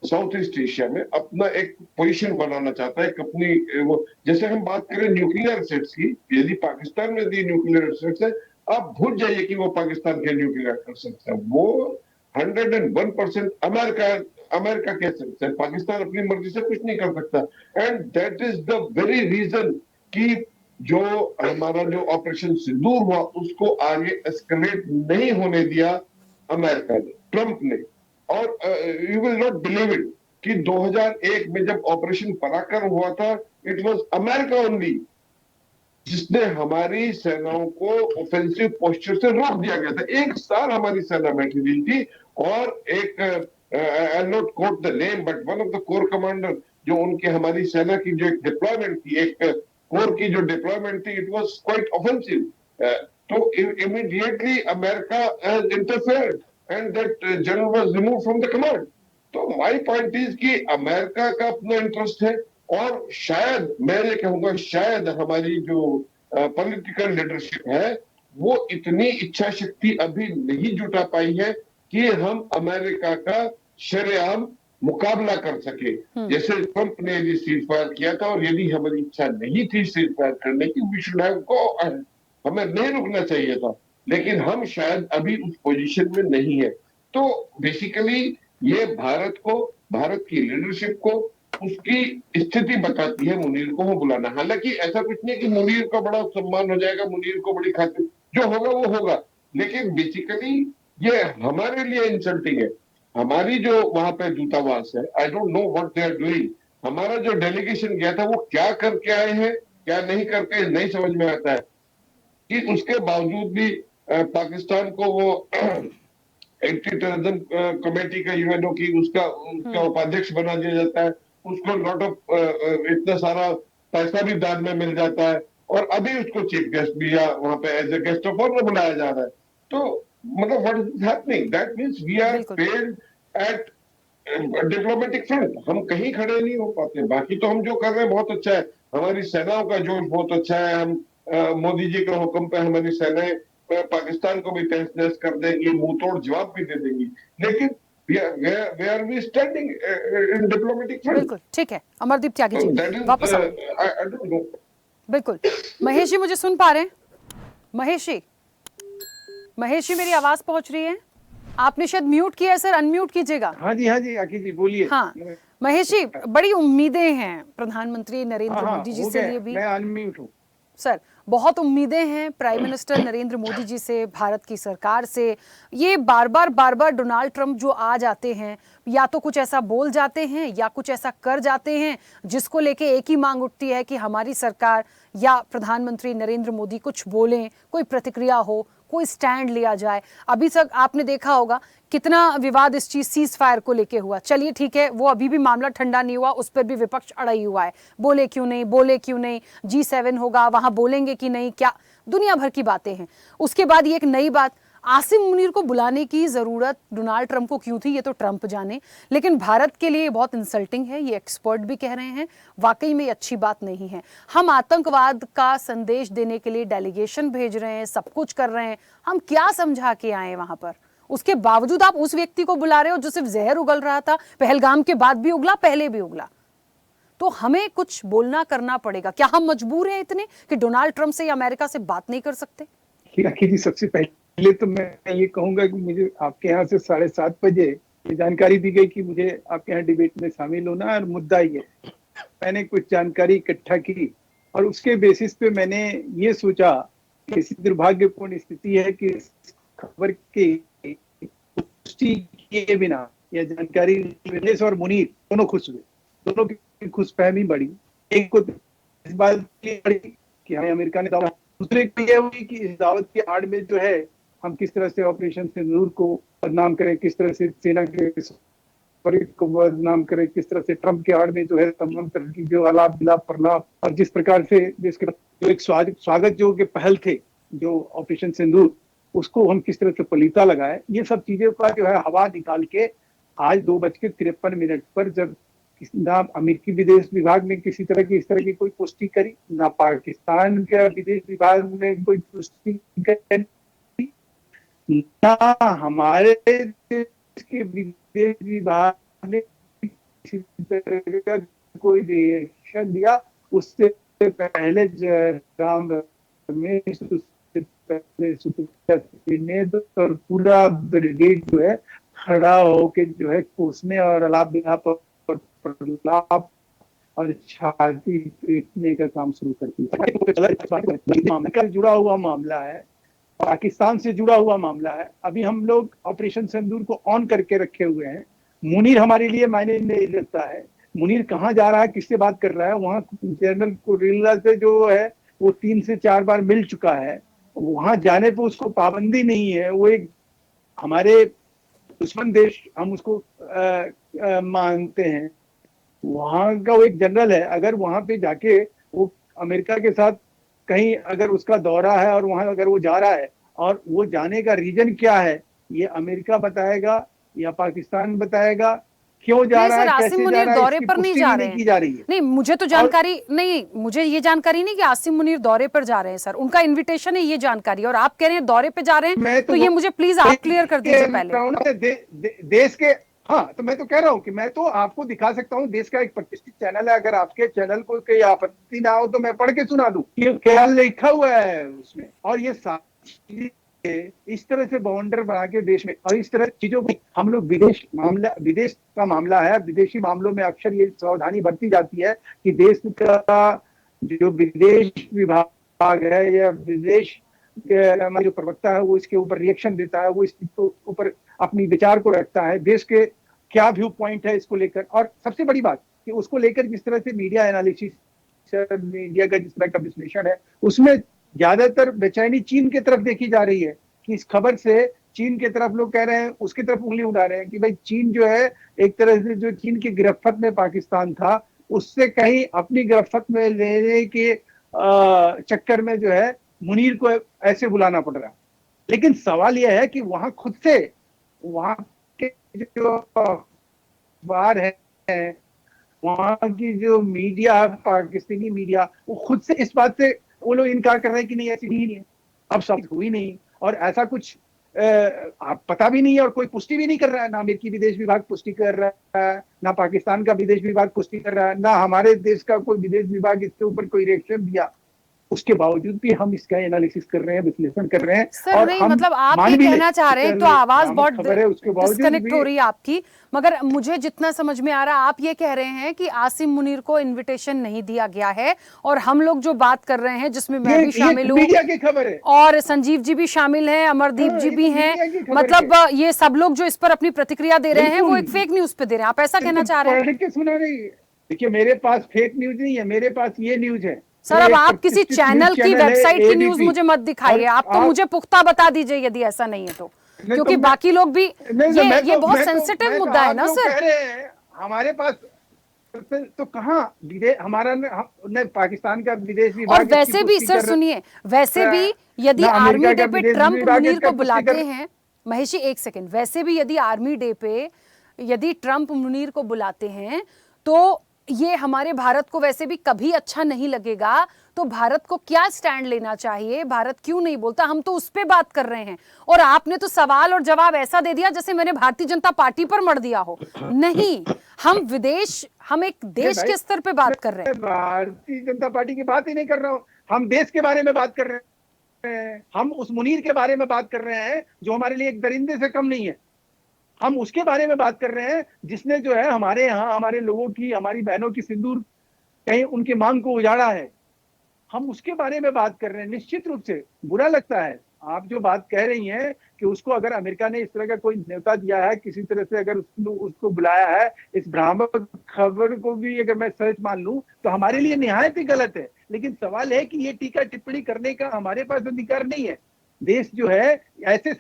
साउथ ईस्ट एशिया में अपना एक पोजीशन बनाना चाहता है, एक अपनी वो, जैसे हम बात करें न्यूक्लियर सेट्स की, यदि पाकिस्तान में दी न्यूक्लियर सेट्स है, आप भूल जाइए कि वो पाकिस्तान के न्यूक्लियर सेट्स है, वो 101% अमेरिका के सेट्स है। पाकिस्तान अपनी मर्जी से कुछ नहीं कर सकता। And that is the very reason कि जो हमारा जो ऑपरेशन सिंदूर हुआ उसको आगे एस्केलेट नहीं होने दिया अमेरिका ने, ट्रंप ने। और you will not believe it कि 2001 में जब ऑपरेशन पराक्रम हुआ था, इट वाज अमेरिका ओनली जिसने हमारी सेनाओं को ऑफेंसिव पोस्चर से रोक दिया गया था। एक साल हमारी सेना बैठी हुई थी और एक I not quote the name but one of the core commander, जो उनके हमारी सेना की जो एक डिप्लॉयमेंट थी, एक कोर की जो डिप्लॉयमेंट थी, इट वाज क्वाइट ऑफेंसिव। तो immediately America has interfered and that general was removed from the command. तो my point is कि अमेरिका का अपना इंटरेस्ट है और शायद मैं ये कहूंगा शायद हमारी जो पॉलिटिकल लीडरशिप है वो इतनी इच्छा शक्ति अभी नहीं जुटा पाई है कि हम अमेरिका का शरेआम मुकाबला कर सके। जैसे ट्रंप ने यदि सीज फायर किया था और यदि हमारी इच्छा नहीं थी सीज फायर करने की, we should have go ahead, हमें नहीं रुकना चाहिए था, लेकिन हम शायद अभी उस पोजीशन में नहीं है। तो बेसिकली ये भारत को, भारत की लीडरशिप को उसकी स्थिति बताती है मुनीर को बुलाना। हालांकि ऐसा कुछ नहीं कि मुनीर का बड़ा सम्मान हो जाएगा, मुनीर को बड़ी खातिर, जो होगा वो होगा, लेकिन बेसिकली ये हमारे लिए इंसल्टिंग है। हमारी जो वहां पे दूतावास है, I don't know what they are doing, हमारा जो डेलीगेशन गया था वो क्या करके आए हैं क्या नहीं करके नहीं समझ में आता है कि उसके बावजूद भी पाकिस्तान को वो एंटी टेररिज्म कमेटी का यूएनओ की उसका उपाध्यक्ष बना दिया जाता है उसको लॉट ऑफ इतना सारा पैसा भी दान में मिल जाता है, और अभी उसको चीफ गेस्ट भी या वहां पे as a guest of honour बुलाया जा रहा है। तो मतलब what is happening, that means we are बिल्कुल फेल्ड एट डिप्लोमेटिक फ्रंट। हम कहीं खड़े नहीं हो पाते। बाकी तो हम जो कर रहे हैं बहुत अच्छा है, हमारी सेनाओं का जोश बहुत अच्छा है। हम मोदी जी के हुक्म पे हमारी सेनाएं पाकिस्तान को भी तहस नहस कर देंगी, मुंह तोड़ जवाब भी दे देंगी। लेकिन where are we standing in diplomatic front? बिल्कुल ठीक है। अमरदीप त्यागी जी That is, वापस आओ। I don't know. बिल्कुल। महेश जी मुझे सुन पा रहे हैं? महेश जी, महेश जी मेरी आवाज पहुंच रही है? आपने शायद म्यूट किया है सर, अनम्यूट कीजिएगा। हाँ जी आखी जी बोलिए। हाँ महेश जी, बड़ी उम्मीदें हैं प्रधानमंत्री नरेंद्र मोदी जी से लिए भी। मैं अनम्यूट हूँ सर, बहुत उम्मीदें हैं प्राइम मिनिस्टर नरेंद्र मोदी जी से, भारत की सरकार से। ये बार बार डोनाल्ड ट्रंप जो आ जाते हैं, या तो कुछ ऐसा बोल जाते हैं या कुछ ऐसा कर जाते हैं जिसको लेके एक ही मांग उठती है कि हमारी सरकार या प्रधानमंत्री नरेंद्र मोदी कुछ बोलें, कोई प्रतिक्रिया हो, कोई स्टैंड लिया जाए। अभी तक आपने देखा होगा कितना विवाद इस चीज सीज फायर को लेके हुआ। चलिए ठीक है, वो अभी भी मामला ठंडा नहीं हुआ, उस पर भी विपक्ष अड़ा ही हुआ है। बोले क्यों नहीं, G7 होगा, वहां बोलेंगे कि नहीं, क्या दुनिया भर की बातें हैं। उसके बाद ये एक नई बात, आसिम मुनीर को बुलाने की जरूरत डोनाल्ड ट्रंप को क्यों थी, ये तो ट्रंप जाने, लेकिन भारत के लिए बहुत इंसल्टिंग है, ये एक्सपर्ट भी कह रहे हैं। वाकई में अच्छी बात नहीं है। हम आतंकवाद का संदेश देने के लिए डेलीगेशन भेज रहे हैं, सब कुछ कर रहे हैं, हम क्या समझा के आए वहां पर? उसके बावजूद आप उस व्यक्ति को बुला रहे हो जो सिर्फ जहर उगल रहा था, पहलगाम के बाद भी उगला, पहले भी उगला। तो हमें कुछ बोलना करना पड़ेगा। क्या हम मजबूर हैं इतने कि डोनाल्ड ट्रंप से या अमेरिका से बात नहीं कर सकते? जी, सबसे पहले तो मैं ये कहूंगा कि मुझे आपके यहाँ से 7:30 बजे ये जानकारी दी गई कि मुझे आपके यहाँ डिबेट में शामिल होना है, और मुद्दा ये मैंने कुछ जानकारी इकट्ठा की, और उसके बेसिस पे मैंने ये सोचा कि ऐसी दुर्भाग्यपूर्ण स्थिति है कि खबर की पुष्टि किए बिना यह जानकारी विदेश और मुनीर दोनों खुश हुए, दोनों की खुशफहमी बढ़ी। एक को इस बात की बढ़ी कि हमें अमेरिका ने दावा, दूसरे को यह हुई कि इस दावत की आड़ में जो है हम किस तरह से ऑपरेशन सिंदूर को बदनाम करें, किस तरह से सेना के को बदनाम करें, किस तरह से ट्रंप के आड़ में जो है तमाम तरह की जो आलाप बिलाप प्रलाप, और जिस प्रकार से देश के जो एक स्वागत जो के पहल थे जो ऑपरेशन सिंदूर, उसको हम किस तरह से पलीता लगाए, ये सब चीजों का जो है हवा निकाल के आज 2:53 पर जब ना अमेरिकी विदेश विभाग ने किसी तरह की इस तरह की कोई पुष्टि करी, ना पाकिस्तान के विदेश विभाग ने कोई पुष्टि करी, ना हमारे देश के विदेश विभाग ने किसी तरह का कोई रिएक्शन दिया। उससे पहले राम रमेश, उससे पहले ने और पूरा ब्रिगेड जो है खड़ा होके जो है कोसने और अलाप बिलाप और प्रलाप और छाती पीटने का काम शुरू करती है। जुड़ा हुआ मामला है, पाकिस्तान से जुड़ा हुआ मामला है। अभी हम लोग ऑपरेशन सिंदूर को ऑन करके रखे हुए हैं। मुनीर हमारे लिए मायने नहीं रखता है। मुनीर कहाँ जा रहा है, किससे बात कर रहा है, वहाँ जनरल कुरिल्ला से जो है वो 3 से 4 बार मिल चुका है। वहां जाने पे उसको पाबंदी नहीं है। वो एक हमारे दुश्मन देश हम उसको मानते हैं, वहां का वो एक जनरल है। अगर वहां पे जाके वो अमेरिका के साथ कहीं अगर उसका दौरा है और वहां अगर वो जा रहा है और वो जाने का रीजन क्या है, ये अमेरिका बताएगा या पाकिस्तान बताएगा, क्यों जा रहा है, आसिम मुनीर दौरे पर नहीं जा रहे हैं। नहीं, मुझे तो जानकारी नहीं, मुझे ये जानकारी नहीं कि आसिम मुनीर दौरे पर जा रहे हैं सर। उनका इनविटेशन है, ये जानकारी, और आप कह रहे हैं दौरे पे जा रहे हैं, तो ये मुझे प्लीज आप क्लियर कर दीजिए पहले। देश के हाँ, तो मैं तो कह रहा हूँ कि मैं तो आपको दिखा सकता हूँ, देश का एक प्रतिष्ठित चैनल है, अगर आपके चैनल को कोई आपत्ति ना हो तो मैं पढ़ के सुना दूं। ये क्या लिखा हुआ है उसमें, और ये इस तरह से बाउंडर बना के देश में और इस तरह चीजों को हम लोग विदेश का मामला है, विदेशी मामलों में अक्सर ये सावधानी बरती जाती है कि देश का जो विदेश विभाग है या विदेश हमारा जो प्रवक्ता है वो इसके ऊपर रिएक्शन देता है, वो इसके ऊपर अपनी विचार को रखता है, देश के क्या व्यू पॉइंट है इसको लेकर। और सबसे बड़ी बात कि उसको लेकर जिस तरह से मीडिया एनालिसिस, मीडिया का जिस तरह का विश्लेषण है, उसमें ज्यादातर बेचैनी चीन की तरफ देखी जा रही है कि इस खबर से चीन की तरफ लोग कह रहे हैं, उसकी तरफ उंगली उठा रहे हैं कि भाई चीन जो है एक तरह से जो चीन की गिरफ्त में पाकिस्तान था, उससे कहीं अपनी गिरफ्त में लेने के चक्कर में जो है मुनीर को ऐसे बुलाना पड़ रहा है। लेकिन सवाल यह है कि वहां खुद से वहां के जो अखबार है, वहां की जो मीडिया, पाकिस्तानी मीडिया, वो खुद से इस बात से वो लोग इनकार कर रहे हैं कि नहीं ऐसी नहीं है, अब साबित हुई नहीं, और ऐसा कुछ आप पता भी नहीं है और कोई पुष्टि भी नहीं कर रहा है। ना अमेरिकी विदेश विभाग पुष्टि कर रहा है, ना पाकिस्तान का विदेश विभाग पुष्टि कर रहा है, ना हमारे देश का कोई विदेश विभाग इसके ऊपर कोई रिएक्शन दिया। उसके बावजूद भी हम इसका एनालिसिस कर रहे हैं, विश्लेषण कर रहे हैं। सर और नहीं, हम मतलब आप मान ये भी कहना चाह रहे हैं, तो आवाज बहुत डिस्कनेक्ट भी हो रही है आपकी, मगर मुझे जितना समझ में आ रहा है आप ये कह रहे हैं कि आसिम मुनीर को इनविटेशन नहीं दिया गया है, और हम लोग जो बात कर रहे हैं जिसमें मैं भी शामिल हूँ, मीडिया की खबर है, और संजीव जी भी शामिल हैं, अमरदीप जी भी हैं, मतलब ये सब लोग जो इस पर अपनी प्रतिक्रिया दे रहे हैं वो एक फेक न्यूज पे दे रहे हैं, आप ऐसा कहना चाह रहे हैं? पढ़ के सुना नहीं। देखिए मेरे पास फेक न्यूज नहीं है, मेरे पास ये न्यूज है। सर अब आप किसी चैनल की वेबसाइट की न्यूज मुझे मत दिखाइए, आप तो मुझे पुख्ता बता दीजिए यदि ऐसा नहीं है तो, क्योंकि बाकी लोग भी ये बहुत सेंसिटिव मुद्दा है ना सर। हमारे पास तो कहाँ हमारा पाकिस्तान का विदेश विभाग, और वैसे भी सर सुनिए, वैसे भी यदि आर्मी डे पे ट्रंप मुनीर को बुलाते हैं, महेश जी एक सेकंड, वैसे भी यदि आर्मी डे पे यदि ट्रंप मुनीर को बुलाते हैं तो ये हमारे भारत को वैसे भी कभी अच्छा नहीं लगेगा। तो भारत को क्या स्टैंड लेना चाहिए, भारत क्यों नहीं बोलता, हम तो उस पे बात कर रहे हैं, और आपने तो सवाल और जवाब ऐसा दे दिया जैसे मैंने भारतीय जनता पार्टी पर मर दिया हो। नहीं, हम एक देश के स्तर पे बात कर रहे हैं। भारतीय जनता पार्टी की बात ही नहीं कर रहा हूँ, हम देश के बारे में बात कर रहे हैं, हम उस मुनीर के बारे में बात कर रहे हैं जो हमारे लिए एक दरिंदे से कम नहीं है। हम उसके बारे में बात कर रहे हैं जिसने जो है हमारे यहाँ हमारे लोगों की, हमारी बहनों की सिंदूर कहीं उनके मांग को उजाड़ा है, हम उसके बारे में बात कर रहे हैं। निश्चित रूप से बुरा लगता है आप जो बात कह रही हैं कि उसको अगर अमेरिका ने इस तरह का कोई न्योता दिया है, किसी तरह से अगर उसको बुलाया है, इस भ्रामक खबर को भी अगर मैं सच मान लूं तो हमारे लिए निहायत ही गलत है। लेकिन सवाल है कि ये टीका टिप्पणी करने का हमारे पास अधिकार नहीं है। देश जो है ऐसे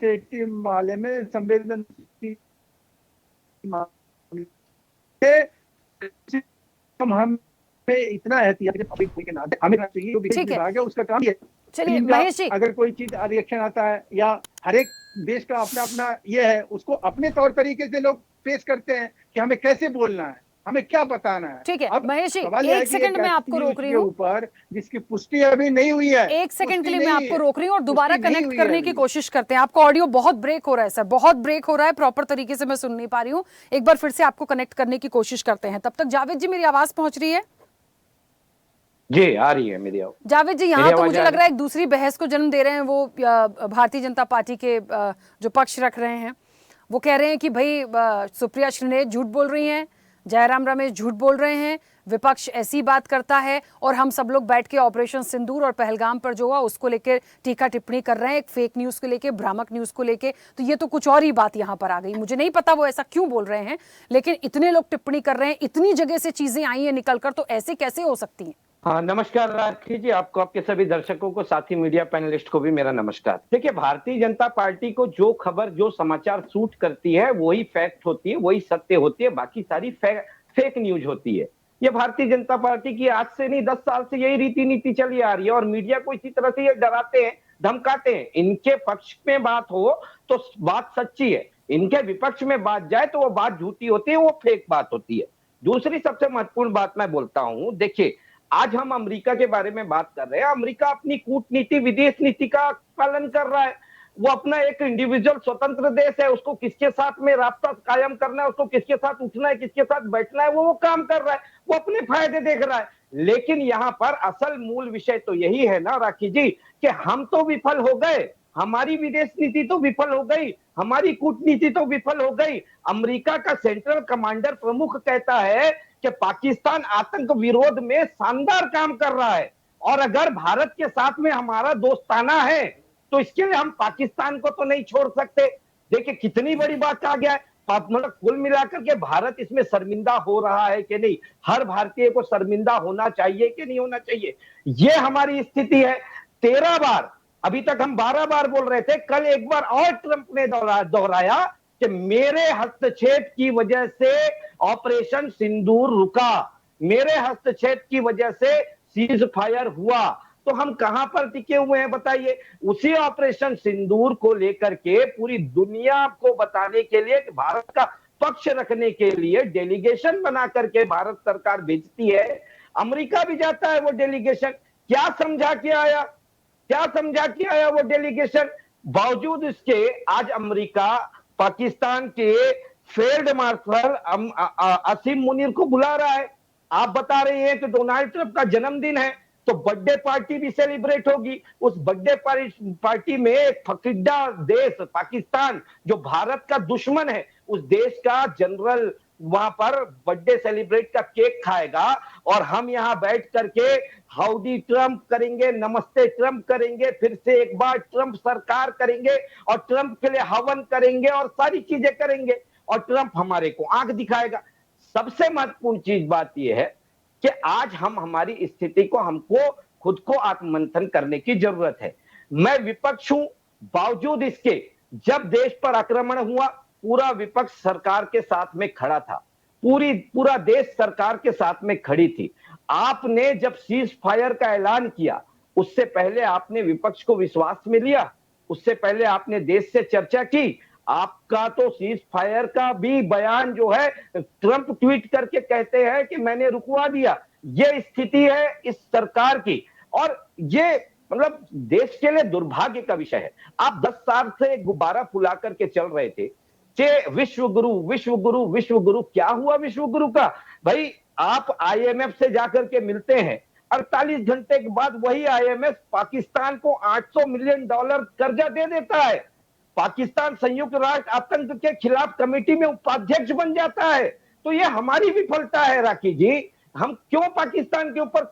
मामले में संवेदनशील हम इतना एहतियात हमें चाहिए, जो विदेश विभाग है उसका काम है। चलिए महेश जी, अगर कोई चीज रिएक्शन आता है या हर एक देश का अपना अपना ये है, उसको अपने तौर तरीके से लोग पेश करते हैं कि हमें कैसे बोलना है, हमें क्या बताना है। ठीक है अब महेश जी, एक सेकंड में आपको रोक रही हूँ, ऊपर जिसकी पुष्टि अभी नहीं हुई है, एक सेकंड के लिए मैं आपको रोक रही हूँ और दोबारा कनेक्ट करने की कोशिश करते हैं। आपका ऑडियो बहुत ब्रेक हो रहा है सर, बहुत ब्रेक हो रहा है, प्रॉपर तरीके से मैं सुन नहीं पा रही हूँ। एक बार फिर से आपको कनेक्ट करने की कोशिश करते हैं। तब तक जावेद जी मेरी आवाज पहुंच रही है? जी आ रही है मेरी आवाज। जावेद जी यहाँ तो मुझे लग रहा है एक दूसरी बहस को जन्म दे रहे हैं। वो भारतीय जनता पार्टी के जो पक्ष रख रहे हैं वो कह रहे हैं कि भाई सुप्रिया श्रीनेत झूठ बोल रही हैं, जयराम रमेश झूठ बोल रहे हैं, विपक्ष ऐसी बात करता है, और हम सब लोग बैठ के ऑपरेशन सिंदूर और पहलगाम पर जो हुआ उसको लेकर टीका टिप्पणी कर रहे हैं, एक फेक न्यूज को लेके, भ्रामक न्यूज को लेके। तो ये तो कुछ और ही बात यहाँ पर आ गई। मुझे नहीं पता वो ऐसा क्यों बोल रहे हैं, लेकिन इतने लोग टिप्पणी कर रहे हैं, इतनी जगह से चीजें आई हैं निकलकर, तो ऐसे कैसे हो सकती हैं? हाँ नमस्कार राखी जी, आपको, आपके सभी दर्शकों को, साथी मीडिया पैनलिस्ट को भी मेरा नमस्कार। देखिए भारतीय जनता पार्टी को जो खबर, जो समाचार सूट करती है वही फैक्ट होती है, वही सत्य होती है, बाकी सारी फेक न्यूज होती है। ये भारतीय जनता पार्टी की आज से नहीं 10 साल से यही रीति नीति चली आ रही है, और मीडिया को इसी तरह से ये डराते हैं, धमकाते हैं। इनके पक्ष में बात हो तो बात सच्ची है, इनके विपक्ष में बात जाए तो वो बात झूठी होती है, वो फेक बात होती है। दूसरी सबसे महत्वपूर्ण बात मैं बोलता हूं, देखिए आज हम अमेरिका के बारे में बात कर रहे हैं। अमेरिका अपनी कूटनीति, विदेश नीति का पालन कर रहा है। वो अपना एक इंडिविजुअल स्वतंत्र देश है, उसको किसके साथ में रास्ता कायम करना है, उसको किसके साथ उठना है, किसके साथ बैठना है, वो काम कर रहा है, वो अपने फायदे देख रहा है। लेकिन यहाँ पर असल मूल विषय तो यही है ना राखी जी, कि हम तो विफल हो गए, हमारी विदेश नीति तो विफल हो गई, हमारी कूटनीति तो विफल हो गई। अमेरिका का सेंट्रल कमांडर प्रमुख कहता है कि पाकिस्तान आतंक विरोध में शानदार काम कर रहा है, और अगर भारत के साथ में हमारा दोस्ताना है तो इसके लिए हम पाकिस्तान को तो नहीं छोड़ सकते। देखिए कितनी बड़ी बात आ गया है। मतलब कुल मिलाकर के भारत इसमें शर्मिंदा हो रहा है कि नहीं, हर भारतीय को शर्मिंदा होना चाहिए कि नहीं होना चाहिए, ये हमारी स्थिति है। 13 बार अभी तक हम 12 बार बोल रहे थे, कल एक बार और ट्रंप ने दोहराया कि मेरे हस्तक्षेप की वजह से ऑपरेशन सिंदूर रुका, मेरे हस्तक्षेप की वजह से सीज फायर हुआ। तो हम कहां पर टिके हुए हैं बताइए? उसी ऑपरेशन सिंदूर को लेकर के पूरी दुनिया को बताने के लिए कि भारत का पक्ष रखने के लिए डेलीगेशन बना करके भारत सरकार भेजती है। अमेरिका भी जाता है वो डेलीगेशन, क्या समझा के आया, क्या समझा के आया वो डेलीगेशन? बावजूद इसके आज अमेरिका पाकिस्तान के फील्ड मार्शल असीम मुनीर को बुला रहा है। आप बता रहे हैं कि डोनाल्ड ट्रंप का जन्मदिन है तो बर्थडे पार्टी भी सेलिब्रेट होगी। उस बर्थडे पार्टी में एक फकीदा देश पाकिस्तान, जो भारत का दुश्मन है, उस देश का जनरल वहां पर बर्थडे सेलिब्रेट का केक खाएगा और हम यहां बैठ करके हाउडी ट्रंप करेंगे, नमस्ते ट्रंप करेंगे, फिर से एक बार ट्रंप सरकार करेंगे और ट्रंप के लिए हवन करेंगे और सारी चीजें करेंगे और ट्रंप हमारे को आंख दिखाएगा। सबसे महत्वपूर्ण चीज बात यह है कि आज हम हमारी स्थिति को, हमको खुद को आत्ममंथन करने की जरूरत है। मैं विपक्ष हूं, बावजूद इसके जब देश पर आक्रमण हुआ पूरा विपक्ष सरकार के साथ में खड़ा था, पूरा देश सरकार के साथ में खड़ी थी। आपने जब सीज फायर का ऐलान किया उससे पहले आपने विपक्ष को विश्वास में लिया, उससे पहले आपने देश से चर्चा की। आपका तो सीज फायर का भी बयान जो है ट्रंप ट्वीट करके कहते हैं कि मैंने रुकवा दिया। ये स्थिति है इस सरकार की और ये मतलब देश के लिए दुर्भाग्य का विषय है। आप 10 साल से गुब्बारा फुला करके चल रहे थे कि विश्व गुरु विश्व गुरु विश्व गुरु। क्या हुआ विश्व गुरु का? भाई आप आईएमएफ से जाकर के मिलते हैं, 48 घंटे के बाद वही आईएमएफ पाकिस्तान को $800 मिलियन कर्जा दे देता है। पाकिस्तान संयुक्त राष्ट्र आतंक के खिलाफ कमेटी में उपाध्यक्ष बन जाता है। तो ये हमारी विफलता है राखी जी। हम क्यों पाकिस्तान के ऊपर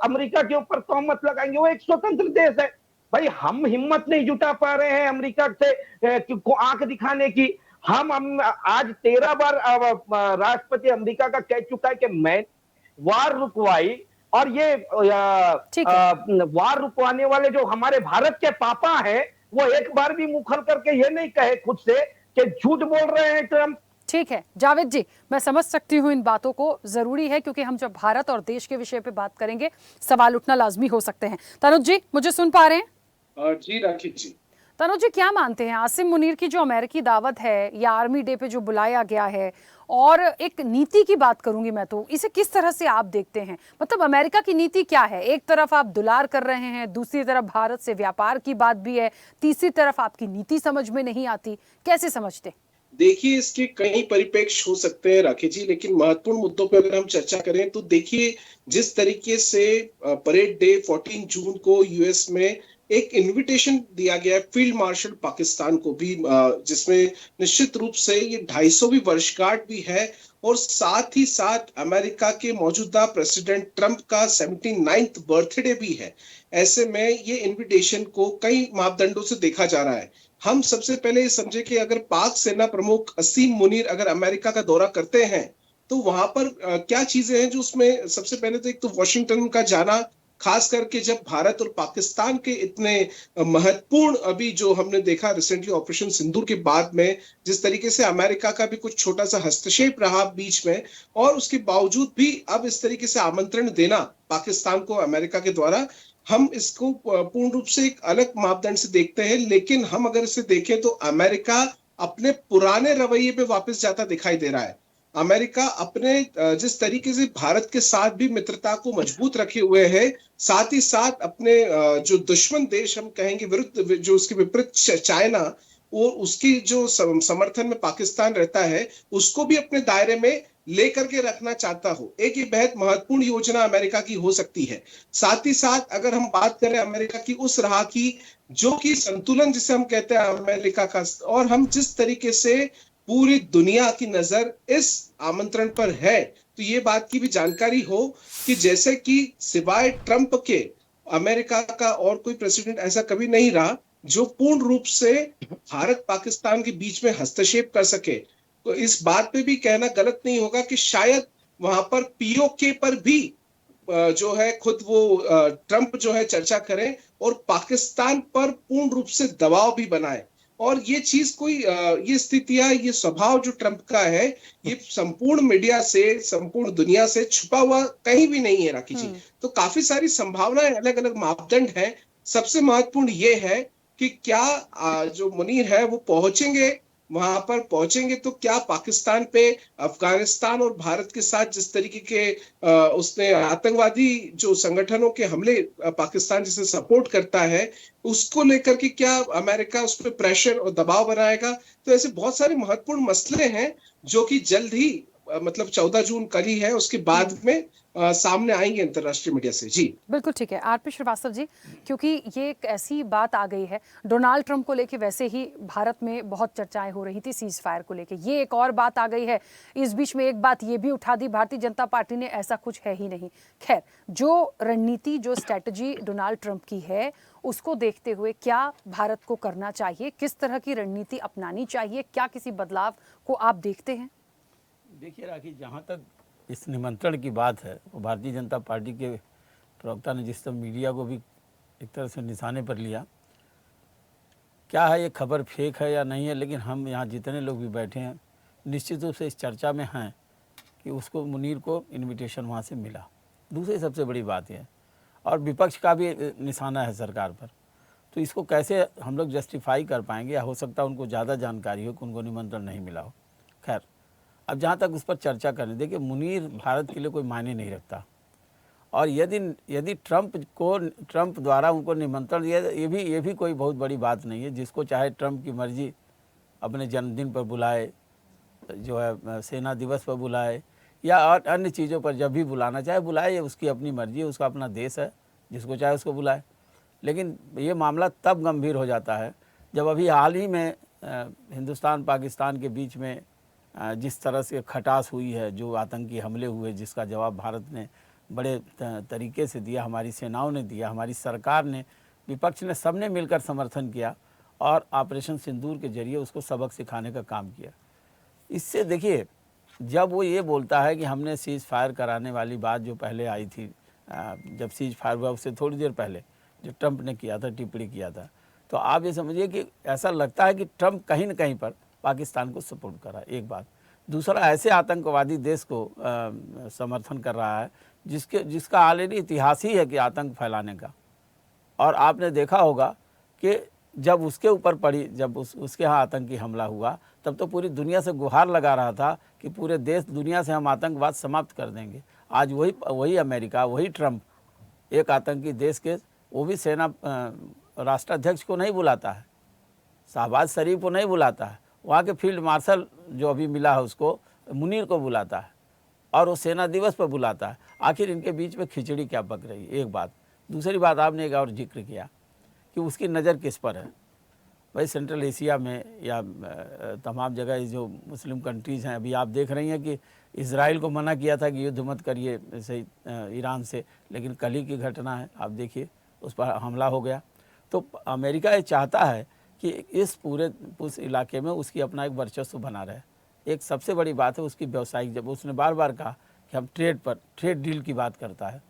अमेरिका के ऊपर तोहमत लगाएंगे? वो एक स्वतंत्र देश है। भाई हम हिम्मत नहीं जुटा पा रहे हैं अमेरिका से को आंख दिखाने की। हम आज 13 बार राष्ट्रपति अमेरिका का कह चुका है कि मैं वार रुकवाई, और ये वार रुकवाने वाले जो हमारे भारत के पापा हैं वो एक बार भी मुंह खोल करके ये नहीं कहे खुद से कि झूठ बोल रहे हैं ट्रंप। ठीक है जावेद जी, मैं समझ सकती हूँ इन बातों को, जरूरी है क्योंकि हम जब भारत और देश के विषय पे बात करेंगे सवाल उठना लाजमी हो सकते हैं। तनुज जी मुझे सुन पा रहे हैं? जी राखी जी। तनुज जी क्या मानते हैं आसिम मुनीर की जो अमेरिकी दावत है या आर्मी डे पे जो बुलाया गया है, और एक नीति की बात करूंगी मैं तो, इसे किस तरह से आप देखते हैं? मतलब अमेरिका की नीति क्या है? एक तरफ आप दुलार कर रहे हैं, दूसरी तरफ भारत से व्यापार की बात भी है, तीसरी तरफ आपकी नीति समझ में नहीं आती, कैसे समझते? देखिए इसके कई परिप्रेक्ष्य हो सकते हैं राखी जी, लेकिन महत्वपूर्ण मुद्दों पर अगर हम चर्चा करें तो देखिए जिस तरीके से परेड डे 14 जून को यूएस में एक इनविटेशन दिया गया है फील्ड मार्शल पाकिस्तान को भी, जिसमें निश्चित रूप से ये 250वीं वर्षगांठ भी है और साथ ही साथ अमेरिका के मौजूदा प्रेसिडेंट ट्रंप का 79th बर्थडे भी है। ऐसे में ये इनविटेशन को कई मापदंडों से देखा जा रहा है। हम सबसे पहले ये समझे कि अगर पाक सेना प्रमुख असीम मुनीर अगर अमेरिका का दौरा करते हैं तो वहां पर क्या चीजें हैं जो उसमें सबसे पहले तो एक तो वॉशिंगटन का जाना, खास करके जब भारत और पाकिस्तान के इतने महत्वपूर्ण अभी जो हमने देखा रिसेंटली ऑपरेशन सिंदूर के बाद में जिस तरीके से अमेरिका का भी कुछ छोटा सा हस्तक्षेप रहा बीच में, और उसके बावजूद भी अब इस तरीके से आमंत्रण देना पाकिस्तान को अमेरिका के द्वारा, हम इसको पूर्ण रूप से एक अलग मापदंड से देखते हैं। लेकिन हम अगर इसे देखें तो अमेरिका अपने पुराने रवैये पे वापस जाता दिखाई दे रहा है। अमेरिका अपने जिस तरीके से भारत के साथ भी मित्रता को मजबूत रखे हुए है, साथ ही साथ अपने जो दुश्मन देश हम कहेंगे विरुद्ध, जो उसके विपरीत चाइना और उसकी जो समर्थन में पाकिस्तान रहता है, उसको भी अपने दायरे में लेकर के रखना चाहता हो। एक ये बेहद महत्वपूर्ण योजना अमेरिका की हो सकती है। साथ ही साथ अगर हम बात करें अमेरिका की उस राह की जो कि संतुलन जिसे हम कहते हैं अमेरिका का, और हम जिस तरीके से पूरी दुनिया की नजर इस आमंत्रण पर है, तो ये बात की भी जानकारी हो कि जैसे कि सिवाय ट्रंप के अमेरिका का और कोई प्रेसिडेंट ऐसा कभी नहीं रहा जो पूर्ण रूप से भारत पाकिस्तान के बीच में हस्तक्षेप कर सके। तो इस बात पे भी कहना गलत नहीं होगा कि शायद वहां पर पीओके पर भी जो है खुद वो ट्रंप जो है चर्चा करें और पाकिस्तान पर पूर्ण रूप से दबाव भी बनाए। और ये चीज कोई ये स्थितियां, ये स्वभाव जो ट्रंप का है, ये संपूर्ण मीडिया से, संपूर्ण दुनिया से छुपा हुआ कहीं भी नहीं है राखी जी। तो काफी सारी संभावनाएं, अलग अलग मापदंड हैं। सबसे महत्वपूर्ण ये है कि क्या जो मुनीर है वो पहुंचेंगे, वहां पर पहुंचेंगे तो क्या पाकिस्तान पे अफगानिस्तान और भारत के साथ जिस तरीके के उसने आतंकवादी जो संगठनों के हमले पाकिस्तान जिसे सपोर्ट करता है, उसको लेकर के क्या अमेरिका उस पर प्रेशर और दबाव बनाएगा। तो ऐसे बहुत सारे महत्वपूर्ण मसले हैं जो कि जल्द ही मतलब 14 जून कल ही है, उसके बाद में सामने आएंगे अंतर्राष्ट्रीय मीडिया से। जी बिल्कुल ठीक है आरपी श्रीवास्तव जी, क्योंकि ये एक ऐसी बात आ गई है डोनाल्ड ट्रंप को लेके, वैसे ही भारत में बहुत चर्चाएं हो रही थी सीज फायर को लेके, ये एक और बात आ गई है। इस बीच में एक बात ये भी उठा दी भारतीय जनता पार्टी ने, ऐसा कुछ है ही नहीं। खैर, जो रणनीति, जो स्ट्रैटेजी डोनाल्ड ट्रंप की है, उसको देखते हुए क्या भारत को करना चाहिए, किस तरह की रणनीति अपनानी चाहिए, क्या किसी बदलाव को आप देखते हैं? देखिए राखी, जहाँ तक इस निमंत्रण की बात है, वो भारतीय जनता पार्टी के प्रवक्ता ने जिस तरह मीडिया को भी एक तरह से निशाने पर लिया, क्या है ये खबर फेक है या नहीं है, लेकिन हम यहाँ जितने लोग भी बैठे हैं निश्चित रूप से इस चर्चा में हैं कि उसको, मुनीर को इनविटेशन वहाँ से मिला। दूसरी सबसे बड़ी बात है, और विपक्ष का भी निशाना है सरकार पर, तो इसको कैसे हम लोग जस्टिफाई कर पाएंगे? या हो सकता है उनको ज़्यादा जानकारी हो कि उनको निमंत्रण नहीं मिला हो। खैर, अब जहाँ तक उस पर चर्चा करने, देखिए मुनीर भारत के लिए कोई मायने नहीं रखता, और यदि ट्रंप द्वारा उनको निमंत्रण दिया, ये भी कोई बहुत बड़ी बात नहीं है। जिसको चाहे ट्रंप की मर्जी अपने जन्मदिन पर बुलाए, जो है सेना दिवस पर बुलाए, या और अन्य चीज़ों पर जब भी बुलाना चाहे बुलाए, ये उसकी अपनी मर्जी है, उसका अपना देश है, जिसको चाहे उसको बुलाए। लेकिन ये मामला तब गंभीर हो जाता है जब अभी हाल ही में हिंदुस्तान पाकिस्तान के बीच में जिस तरह से खटास हुई है, जो आतंकी हमले हुए, जिसका जवाब भारत ने बड़े तरीके से दिया, हमारी सेनाओं ने दिया, हमारी सरकार ने, विपक्ष ने, सबने मिलकर समर्थन किया और ऑपरेशन सिंदूर के जरिए उसको सबक सिखाने का काम किया। इससे देखिए, जब वो ये बोलता है कि हमने सीज फायर कराने वाली बात जो पहले आई थी, जब सीज फायर हुआ उससे थोड़ी देर पहले जो ट्रंप ने किया था, टिप्पणी किया था, तो आप ये समझिए कि ऐसा लगता है कि ट्रंप कहीं न कहीं पर पाकिस्तान को सपोर्ट कर रहा है, एक बात। दूसरा, ऐसे आतंकवादी देश को समर्थन कर रहा है जिसका ऑलरेडी इतिहास ही है कि आतंक फैलाने का। और आपने देखा होगा कि जब उसके ऊपर पड़ी, जब उसके यहाँ आतंकी हमला हुआ, तब तो पूरी दुनिया से गुहार लगा रहा था कि पूरे देश दुनिया से हम आतंकवाद समाप्त कर देंगे। आज वही अमेरिका, वही ट्रंप एक आतंकी देश के, वो भी सेना राष्ट्राध्यक्ष को नहीं बुलाता है, शहबाज शरीफ को नहीं बुलाता है, वहाँ के फील्ड मार्शल जो अभी मिला है उसको, मुनीर को बुलाता है, और वो सेना दिवस पर बुलाता है। आखिर इनके बीच में खिचड़ी क्या पक रही है, एक बात। दूसरी बात, आपने एक और जिक्र किया कि उसकी नज़र किस पर है। भाई सेंट्रल एशिया में या तमाम जगह जो मुस्लिम कंट्रीज़ हैं, अभी आप देख रही हैं कि इजराइल को मना किया था कि युद्ध मत करिए सही ईरान से, लेकिन कल ही की घटना है, आप देखिए उस पर हमला हो गया। तो अमेरिका ये चाहता है कि इस उस इलाके में उसकी अपना एक वर्चस्व बना रहे। एक सबसे बड़ी बात है उसकी व्यावसायिक, जब उसने बार बार कहा कि हम ट्रेड डील की बात करता है,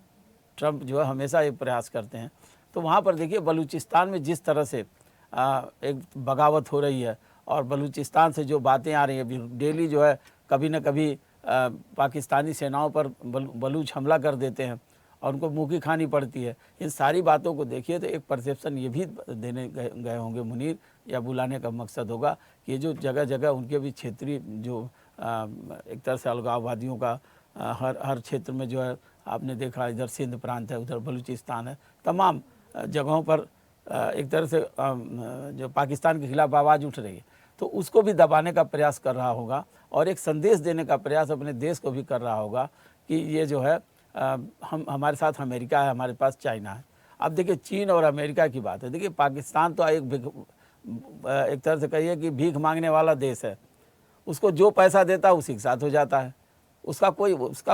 ट्रंप जो है हमेशा ये प्रयास करते हैं। तो वहाँ पर देखिए बलूचिस्तान में जिस तरह से एक बगावत हो रही है, और बलूचिस्तान से जो बातें आ रही हैं, डेली जो है कभी न कभी पाकिस्तानी सेनाओं पर बलूच हमला कर देते हैं और उनको मुँह की खानी पड़ती है। इन सारी बातों को देखिए तो एक परसेप्शन ये भी देने गए होंगे मुनीर, या बुलाने का मकसद होगा कि ये जो जगह जगह उनके भी क्षेत्रीय जो एक तरह से अलगाववादियों का हर क्षेत्र में जो है, आपने देखा इधर सिंध प्रांत है, उधर बलूचिस्तान है, तमाम जगहों पर एक तरह से जो पाकिस्तान के खिलाफ आवाज़ उठ रही है, तो उसको भी दबाने का प्रयास कर रहा होगा, और एक संदेश देने का प्रयास अपने देश को भी कर रहा होगा कि ये जो है हमारे साथ अमेरिका है, हमारे पास चाइना है। अब देखिए चीन और अमेरिका की बात है, देखिए पाकिस्तान तो एक तरह से कहिए कि भीख मांगने वाला देश है, उसको जो पैसा देता है उसी के साथ हो जाता है, उसका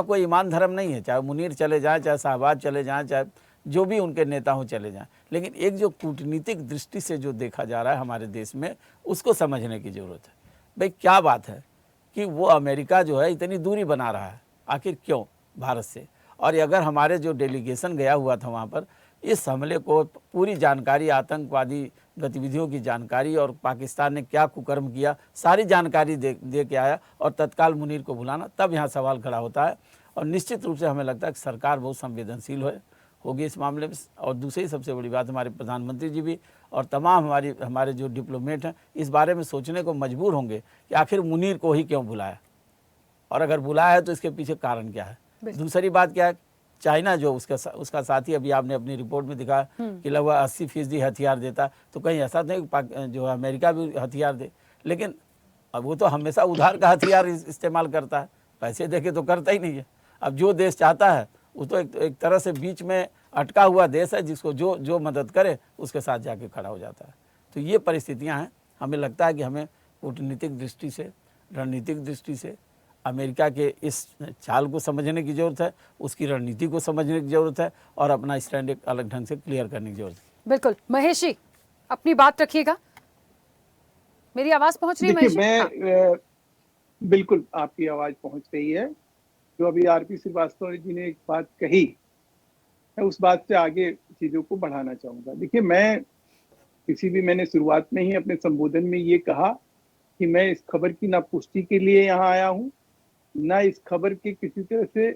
कोई ईमान धर्म नहीं है, चाहे मुनीर चले जाएं, चाहे शहबाज चले जाएं, चाहे जो भी उनके नेता हो चले जाएं। लेकिन एक जो कूटनीतिक दृष्टि से जो देखा जा रहा है हमारे देश में, उसको समझने की ज़रूरत है। भाई क्या बात है कि वो अमेरिका जो है इतनी दूरी बना रहा है, आखिर क्यों भारत से? और अगर हमारे जो डेलीगेशन गया हुआ था वहाँ पर, इस हमले को पूरी जानकारी, आतंकवादी गतिविधियों की जानकारी और पाकिस्तान ने क्या कुकर्म किया, सारी जानकारी दे के आया और तत्काल मुनीर को बुलाना, तब यहाँ सवाल खड़ा होता है। और निश्चित रूप से हमें लगता है कि सरकार बहुत संवेदनशील होगी इस मामले में। और दूसरी सबसे बड़ी बात, हमारे प्रधानमंत्री जी भी और तमाम हमारे जो डिप्लोमेट हैं इस बारे में सोचने को मजबूर होंगे कि आखिर मुनीर को ही क्यों बुलाया, और अगर बुलाया है तो इसके पीछे कारण क्या है। दूसरी बात क्या है, चाइना जो उसका साथी, अभी आपने अपनी रिपोर्ट में दिखा कि लगभग 80% हथियार देता, तो कहीं ऐसा नहीं जो अमेरिका भी हथियार दे, लेकिन अब वो तो हमेशा उधार का हथियार इस्तेमाल करता है, पैसे देके तो करता ही नहीं है। अब जो देश चाहता है वो तो एक तरह से बीच में अटका हुआ देश है, जिसको जो मदद करे उसके साथ जाके खड़ा हो जाता है। तो ये परिस्थितियां हैं। हमें लगता है कि हमें कूटनीतिक दृष्टि से, रणनीतिक दृष्टि से अमेरिका के इस चाल को समझने की ज़रूरत है, उसकी रणनीति को समझने की ज़रूरत है और अपना स्टैंड एक अलग ढंग से क्लियर करने की ज़रूरत है। बिल्कुल। महेश जी, अपनी बात रखिएगा। मेरी आवाज़ पहुंच रही है महेश जी? बिल्कुल आपकी आवाज़ पहुंच रही है। जो अभी आरपी श्रीवास्तव जी ने एक बात कही, मैं उस बात से आगे चीज़ों को बढ़ाना चाहूँगा। देखिए, मैंने शुरुआत में ही अपने संबोधन में ये कहा कि मैं इस खबर की ना पुष्टि के लिए यहाँ आया हूँ, ना इस खबर के किसी तरह से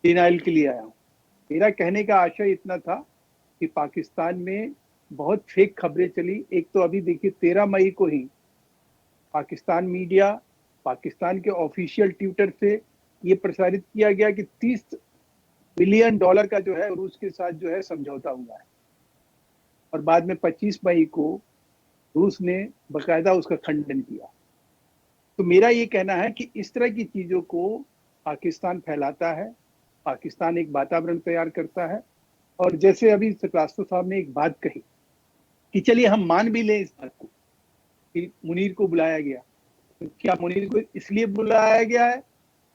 डिनाइल के लिए आया हूँ। मेरा कहने का आशय इतना था कि पाकिस्तान में बहुत फेक खबरें चली। एक तो अभी देखिए 13 मई को ही पाकिस्तान मीडिया, पाकिस्तान के ऑफिशियल ट्विटर से ये प्रसारित किया गया कि $30 बिलियन का जो है रूस के साथ जो है समझौता हुआ है, और बाद में 25 मई को रूस ने बकायदा उसका खंडन किया। तो मेरा ये कहना है कि इस तरह की चीजों को पाकिस्तान फैलाता है, पाकिस्तान एक वातावरण तैयार करता है। और जैसे अभी श्रीवास्तव साहब ने एक बात कही कि चलिए हम मान भी लें इस बात को कि मुनीर को बुलाया गया, तो क्या मुनीर को इसलिए बुलाया गया है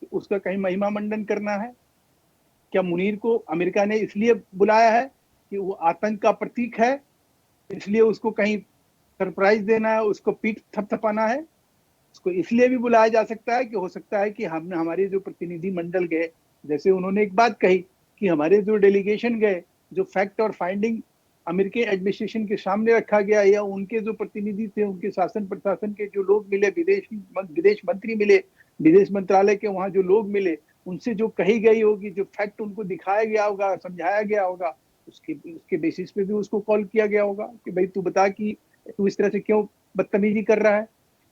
कि उसका कहीं महिमा मंडन करना है? क्या मुनीर को अमेरिका ने इसलिए बुलाया है कि वो आतंक का प्रतीक है, इसलिए उसको कहीं सरप्राइज देना है, उसको पीठ थपथपाना है? उसको इसलिए भी बुलाया जा सकता है कि हो सकता है कि हमारे जो प्रतिनिधि मंडल गए, जैसे उन्होंने एक बात कही कि हमारे जो डेलीगेशन गए, जो फैक्ट और फाइंडिंग अमेरिकी एडमिनिस्ट्रेशन के सामने रखा गया, या उनके जो प्रतिनिधि थे, उनके शासन प्रशासन के जो लोग मिले, विदेश मंत्री मिले, विदेश मंत्रालय के वहां जो लोग मिले, उनसे जो कही गई होगी, जो फैक्ट उनको दिखाया गया होगा, समझाया गया होगा, उसके बेसिस पे भी उसको कॉल किया गया होगा कि भाई तू बता कि तू इस तरह से क्यों बदतमीजी कर रहा है।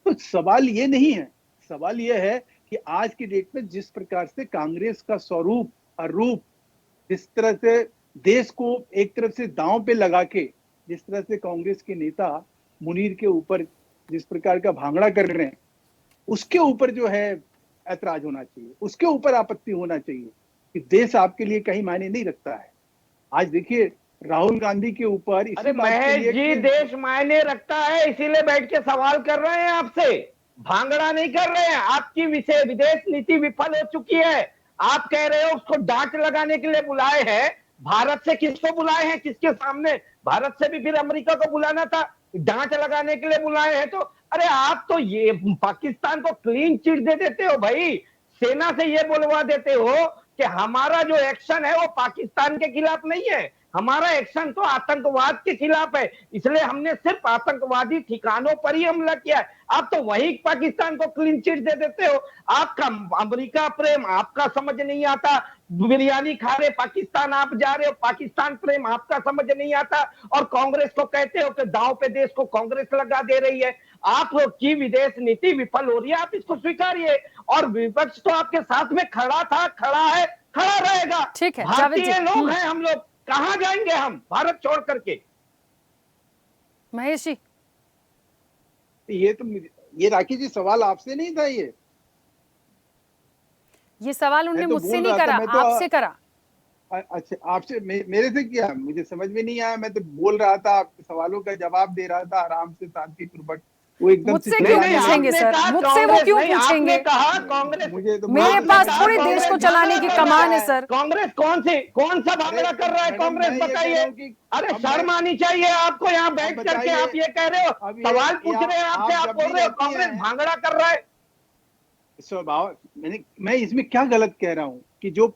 तो सवाल ये नहीं है, सवाल ये है कि आज की डेट में जिस प्रकार से कांग्रेस का स्वरूप और रूप, जिस तरह से देश को एक तरफ से दांव पे लगा के, जिस तरह से कांग्रेस के नेता मुनीर के ऊपर जिस प्रकार का भांगड़ा कर रहे हैं, उसके ऊपर जो है ऐतराज होना चाहिए, उसके ऊपर आपत्ति होना चाहिए कि देश आपके लिए कहीं मायने नहीं रखता है। आज देखिए राहुल गांधी के ऊपर, अरे महेश जी, देश मायने रखता है इसीलिए बैठ के सवाल कर रहे हैं आपसे, भांगड़ा नहीं कर रहे हैं। आपकी विदेश नीति विफल हो चुकी है। आप कह रहे हो उसको डांट लगाने के लिए बुलाए हैं। भारत से किसको बुलाए हैं, किसके सामने? भारत से भी फिर अमेरिका को बुलाना था, डांट लगाने के लिए बुलाए हैं। तो अरे आप तो ये पाकिस्तान को क्लीन चिट दे देते हो भाई, सेना से ये बोलवा देते हो कि हमारा जो एक्शन है वो पाकिस्तान के खिलाफ नहीं है, हमारा एक्शन तो आतंकवाद के खिलाफ है, इसलिए हमने सिर्फ आतंकवादी ठिकानों पर ही हमला किया है। आप तो वही पाकिस्तान को क्लीन चिट दे देते हो। आपका अमेरिका प्रेम आपका समझ नहीं आता, बिरयानी खा रहे पाकिस्तान आप जा रहे हो, पाकिस्तान प्रेम आपका समझ नहीं आता, और कांग्रेस को कहते हो कि दांव पे देश को कांग्रेस लगा दे रही है। आपकी विदेश नीति विफल हो रही है, आप इसको स्वीकारिए। और विपक्ष तो आपके साथ में खड़ा था, खड़ा है, खड़ा रहेगा। ठीक है, भारतीय लोग हैं हम लोग, कहां जाएंगे हम भारत छोड़ करके? महेश जी, ये राखी जी सवाल आपसे नहीं था, ये सवाल उन्होंने मुझसे नहीं करा, आपसे करा। अच्छा, आपसे मेरे से किया, मुझे समझ में नहीं आया। मैं तो बोल रहा था, आपके सवालों का जवाब दे रहा था आराम से, शांतिपूर्वक। वो एकदम मुझसे क्यों पूछेंगे सर, मुझसे वो क्यों पूछेंगे? कहा कांग्रेस, मुझे तो मेरे पास पूरे देश को चलाने की कमान है सर। कांग्रेस कौन सा भांगड़ा कर रहा है कांग्रेस, बताइए। अरे शर्म आनी चाहिए आपको, यहाँ बैठ करके आप ये कह रहे हो, सवाल पूछ रहे हैं आपसे, आप बोल रहे हो कांग्रेस भांगड़ा कर रहा है। स्वभाव मैं इसमें क्या गलत कह रहा हूँ कि जो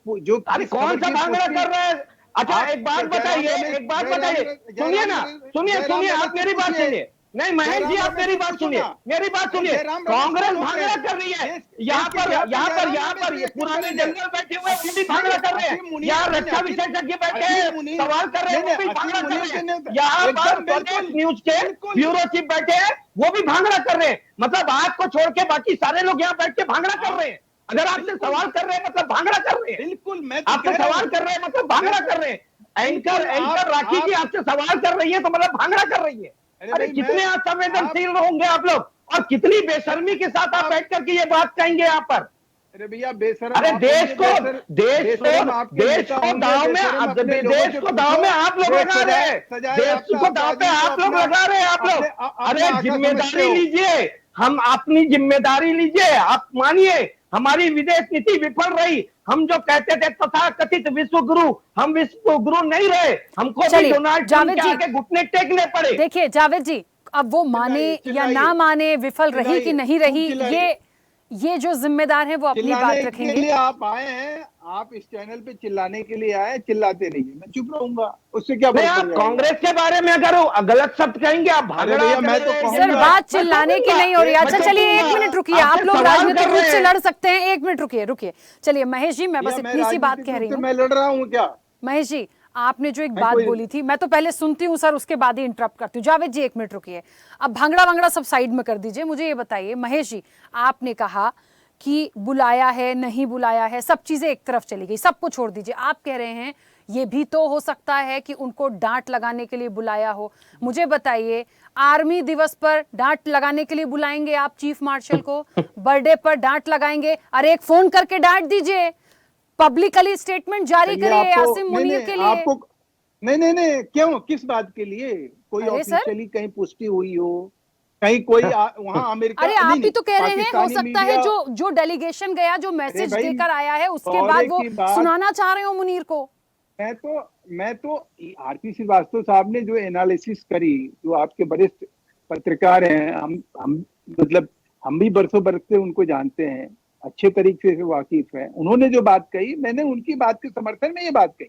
अरे कौन सा भांगड़ा कर रहा है? अच्छा एक बात बताइए, सुनिए ना, सुनिए आप मेरी बात सुनिए। नहीं महेश जी आप मेरी बात सुनिए, कांग्रेस भांगड़ा कर रही है यहाँ पर ये पुराने जनरल बैठे हुए वो भी भांगड़ा कर रहे हैं, यहाँ रक्षा विशेषज्ञ बैठे सवाल कर रहे हैं वो भी भांगड़ा कर रहे हैं, यहाँ पर न्यूज के ब्यूरो चीफ बैठे हैं वो भी भांगड़ा कर रहे हैं। मतलब आपको छोड़ के बाकी सारे लोग यहाँ बैठ के भांगड़ा कर रहे हैं। अगर आपसे सवाल कर रहे हैं मतलब भांगड़ा कर रहे हैं। बिल्कुल, मैं आपसे सवाल कर रहे हैं मतलब भांगड़ा कर रहे हैं। एंकर राखी जी आपसे सवाल कर रही है तो मतलब भांगड़ा कर रही है। अरे कितने असंवेदनशील होंगे आप लोग और कितनी बेशर्मी के साथ आप बैठ करके ये बात कहेंगे यहाँ पर। अरे भैया बेशर्म, अरे देश को दाव में आप लोग लगा रहे हैं, देश को दाव पे आप लोग लगा रहे हैं आप लोग। अरे जिम्मेदारी लीजिए, हम अपनी जिम्मेदारी लीजिए। आप मानिए हमारी विदेश नीति विफल रही, हम जो कहते थे तथा कथित विश्व गुरु, हम विश्व गुरु नहीं रहे, हमको भी डोनाल्ड ट्रंप के आगे घुटने टेकने पड़े। देखिए जावेद जी, अब वो माने या ना माने, विफल रही कि नहीं रही, ये जो जिम्मेदार है वो अपनी बात रखेंगे। के लिए आप आए हैं, आप इस चैनल पे चिल्लाने के लिए आए, चिल्लाते रहिए, मैं चुप रहूंगा, उससे क्या फर्क आप कांग्रेस के बारे में अगर गलत शब्द कहेंगे आप भागड़ा। मैं तो सर बात चिल्लाने की नहीं हो रही। अच्छा चलिए एक मिनट रुकिए, आप लोग राजनीतिक रूप से लड़ सकते हैं, एक मिनट रुकिए। चलिए महेश जी, मैं बस इतनी सी बात कह रही हूँ। मैं लड़ रहा हूँ क्या? महेश जी आपने जो एक बात बोली थी, मैं तो पहले सुनती हूँ सर, उसके बाद ही इंटरप्ट करती हूँ। जावेद जी एक मिनट रुकिए, अब भांगड़ा सब साइड में कर दीजिए। मुझे ये बताइए महेश जी, आपने कहा कि बुलाया है नहीं बुलाया है, सब चीजें एक तरफ चली गई, सबको छोड़ दीजिए। आप कह रहे हैं ये भी तो हो सकता है कि उनको डांट लगाने के लिए बुलाया हो। मुझे बताइए, आर्मी दिवस पर डांट लगाने के लिए बुलाएंगे आप चीफ मार्शल को? बर्थडे पर डांट लगाएंगे? अरे एक फोन करके डांट दीजिए, पब्लिकली स्टेटमेंट जारी करिए आसिम मुनीर के लिए। आपको नहीं, क्यों, किस बात के लिए? कोई ऑफिशियली कहीं पुष्टि हुई हो, कहीं कोई वहाँ अमेरिका? अरे आप ही तो कह रहे हैं हो सकता है जो डेलीगेशन गया, जो मैसेज देकर आया है, उसके बाद वो सुनाना चाह रहे हो मुनीर को। मैं तो आरपी श्रीवास्तव साहब ने जो एनालिसिस करी, जो आपके वरिष्ठ पत्रकार हैं, हम भी बरसों बरस से उनको जानते हैं, अच्छे तरीके से वाकिफ है। उन्होंने जो बात कही, मैंने उनकी बात के समर्थन में ये बात कही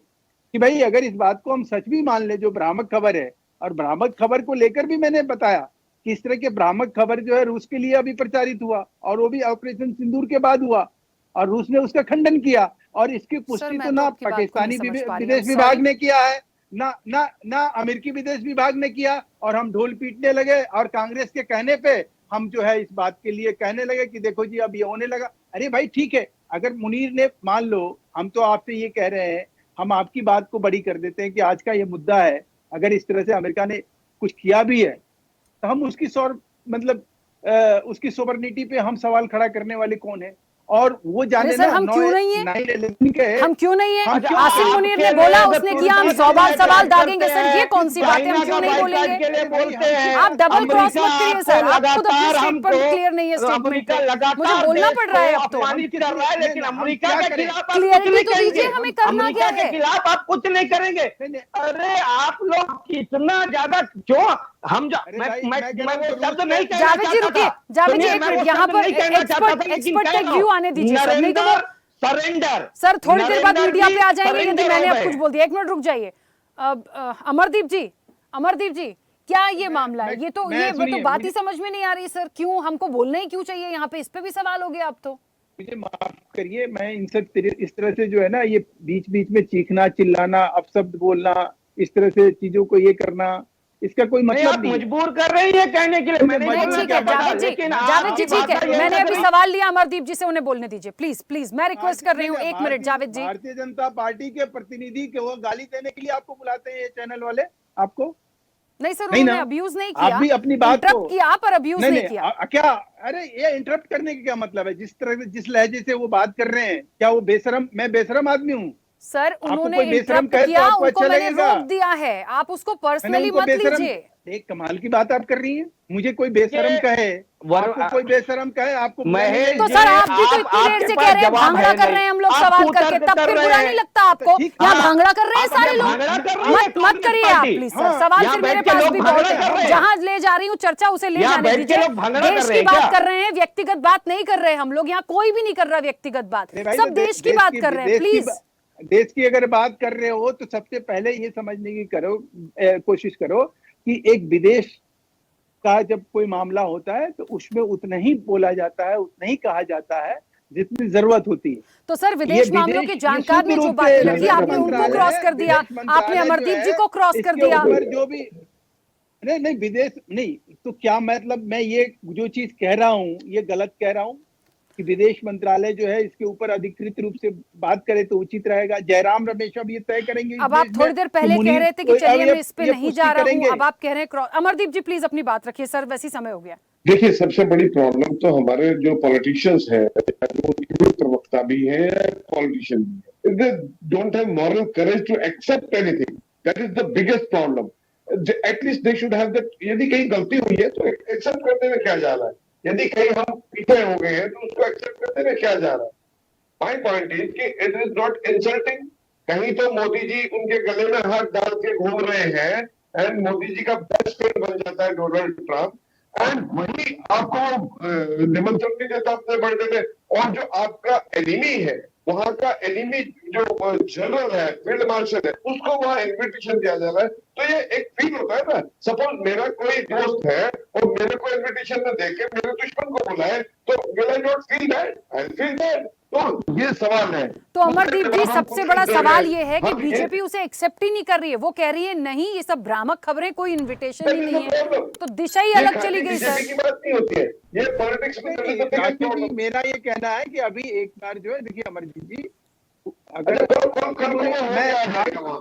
कि भाई अगर इस बात को हम सच भी मान ले, जो भ्रामक खबर है, और भ्रामक खबर को लेकर भी मैंने बताया कि इस तरह के भ्रामक खबर जो है रूस के लिए अभी प्रचारित हुआ, और वो भी ऑपरेशन सिंदूर के बाद हुआ, और रूस ने उसका खंडन किया, और इसकी पुष्टि तो ना पाकिस्तानी विदेश विभाग ने किया है, ना अमेरिकी विदेश विभाग ने किया, और हम ढोल पीटने लगे और कांग्रेस के कहने पे हम जो है इस बात के लिए कहने लगे कि देखो जी अब ये होने लगा। अरे भाई ठीक है, अगर मुनीर ने, मान लो हम तो आपसे ये कह रहे हैं, हम आपकी बात को बड़ी कर देते हैं कि आज का ये मुद्दा है, अगर इस तरह से अमेरिका ने कुछ किया भी है तो हम उसकी उसकी सोवरेनिटी पे हम सवाल खड़ा करने वाले कौन है? और वो जाने सर हम क्यों नहीं है? हम क्यों नहीं है? आसिम मुनीर ने बोला, उसने किया, हम सवाल दागेंगे। सर ये कौन सी बात है, हम क्यों नहीं बोलेंगे? आप डबल क्रॉस मत करिए सर, आपको तो अपनी स्टेटमेंट क्लियर नहीं है, स्टेटमेंट मुझे बोलना पड़ रहा है अब तो। लेकिन अमेरिका के खिलाफ क्लियरिटी तो दीजिए, हमें करना क्या है? खिलाफ आप कुछ नहीं करेंगे। अरे आप लोग इतना ज्यादा जो हम शब्द नहीं कहना। जावेद जी रुकिए, जावेद जी एक मिनट, यहाँ पर एक्सपर्ट का व्यू आने दीजिए सर, नहीं तो सरेंडर। सर थोड़ी देर बाद मीडिया पे आ जाएंगे यदि मैंने अब कुछ बोल दिया। एक मिनट रुक जाइए। अमरदीप जी क्या ये मामला है? ये तो बात ही समझ में नहीं आ रही सर, क्यों हमको बोलना ही क्यों चाहिए यहाँ पे? इस पे भी सवाल हो गया अब तो। मुझे माफ करिए, मैं इन सब इस तरह से जो है ना, ये बीच बीच में चीखना, चिल्लाना, अपशब्द बोलना, इस तरह से चीजों को ये करना, इसका कोई मतलब नहीं। मजबूर कर रही है कहने के लिए। ठीक है जावेद जी ठीक है, मैंने अभी सवाल लिया अमरदीप जी से, उन्हें बोलने दीजिए प्लीज मैं रिक्वेस्ट कर रही हूँ। एक मिनट जावेद जी। भारतीय जनता पार्टी के प्रतिनिधि के वो गाली देने के लिए आपको बुलाते हैं ये चैनल वाले? आपको नहीं सर, उन्होंने अब्यूज नहीं किया, आप भी अपनी बात को किया पर अब्यूज नहीं किया। क्या? अरे ये इंटरप्ट करने का क्या मतलब है? जिस तरह जिस लहजे से वो बात कर रहे हैं, क्या वो बेशरम? मैं बेशरम आदमी हूँ सर? उन्होंने इंटरप्ट किया, उनको मैंने रोक दिया है, आप उसको पर्सनली मत लीजिए। एक कमाल की बात आप कर रही हैं। मुझे कोई बेशरम कहे, आपको कोई बेशरम कहे, आपको तो सर आप भी तो इतनी देर से कह रहे हैं भांगड़ा कर रहे हैं हम लोग सवाल करके, तब फिर बुरा नहीं लगता आपको? यहाँ भांगड़ा कर रहे हैं सारे लोग, मत करिए आप प्लीज सर। सवाल फिर मेरे पास भी बहुत है, जहाँ ले जा रही हूँ चर्चा उसे ले जाने दीजिए। देश की बात कर रहे हैं, व्यक्तिगत बात नहीं कर रहे हम लोग यहाँ, कोई भी नहीं कर रहा व्यक्तिगत बात, सब देश की बात कर रहे हैं प्लीज। देश की अगर बात कर रहे हो तो सबसे पहले ये समझने की कोशिश करो कि एक विदेश का जब कोई मामला होता है तो उसमें उतना ही बोला जाता है, उतना ही कहा जाता है जितनी जरूरत होती है। तो सर विदेश मामलों के जानकार ने जो बातें रखी आपने उनको क्रॉस कर दिया, आपने अमरदीप जी को क्रॉस कर दिया। जो भी नहीं विदेश नहीं, तो क्या मतलब मैं ये जो चीज कह रहा हूँ ये गलत कह रहा हूँ कि विदेश मंत्रालय जो है इसके ऊपर अधिकृत रूप से बात करे तो उचित रहेगा। जयराम रमेश अब ये तय करेंगे। अब आप थोड़ी देर पहले कह रहे थे कि चलिए मैं इस पे नहीं जा रहा हूँ, अब आप कह रहे हैं अमरदीप जी प्लीज अपनी बात रखिए सर, वैसे समय हो गया। देखिए, सबसे बड़ी प्रॉब्लम तो हमारे जो पॉलिटिशियंस हैं, जो प्रवक्ता भी हैं, पॉलिटिशियन भी है, they don't have moral courage to accept anything. That is the biggest problem. At least they should have that. यदि कहीं गलती हुई है तो एक्सेप्ट करने में क्या जा रहा है, यदि कहीं हम पीछे हो गए हैं तो उसको एक्सेप्ट करने में क्या जा रहा है। माय पॉइंट इज कि इट इज नॉट इंसल्टिंग। कहीं तो मोदी जी उनके गले में हाथ डाल के घूम रहे हैं एंड मोदी जी का बेस्ट फ्रेंड बन जाता है डोनाल्ड ट्रंप, एंड वही आपको निमंत्रण नहीं देता अपने बर्थडे में। और जो आपका एनिमी है, वहां का एनिमी जो जनरल है, फील्ड मार्शल है, उसको वहां इन्विटेशन दिया जा रहा है। तो ये एक फील होता है ना। सपोज मेरा कोई दोस्त है और मेरे को इन्विटेशन न देके मेरे दुश्मन को बुलाए तो will I not feel that? I feel that. तो ये सवाल है। तो अमरदीप जी सबसे बड़ा सवाल ये है कि बीजेपी उसे एक्सेप्ट ही नहीं कर रही है। वो कह रही है नहीं ये सब भ्रामक खबरें, कोई इन्विटेशन ही नहीं है, तो दिशा ही अलग चली गई सर। की बात नहीं होती है, ये पॉलिटिक्स में। मेरा ये कहना है कि अभी एक बार जो है, देखिए अमरदीप जी, अगर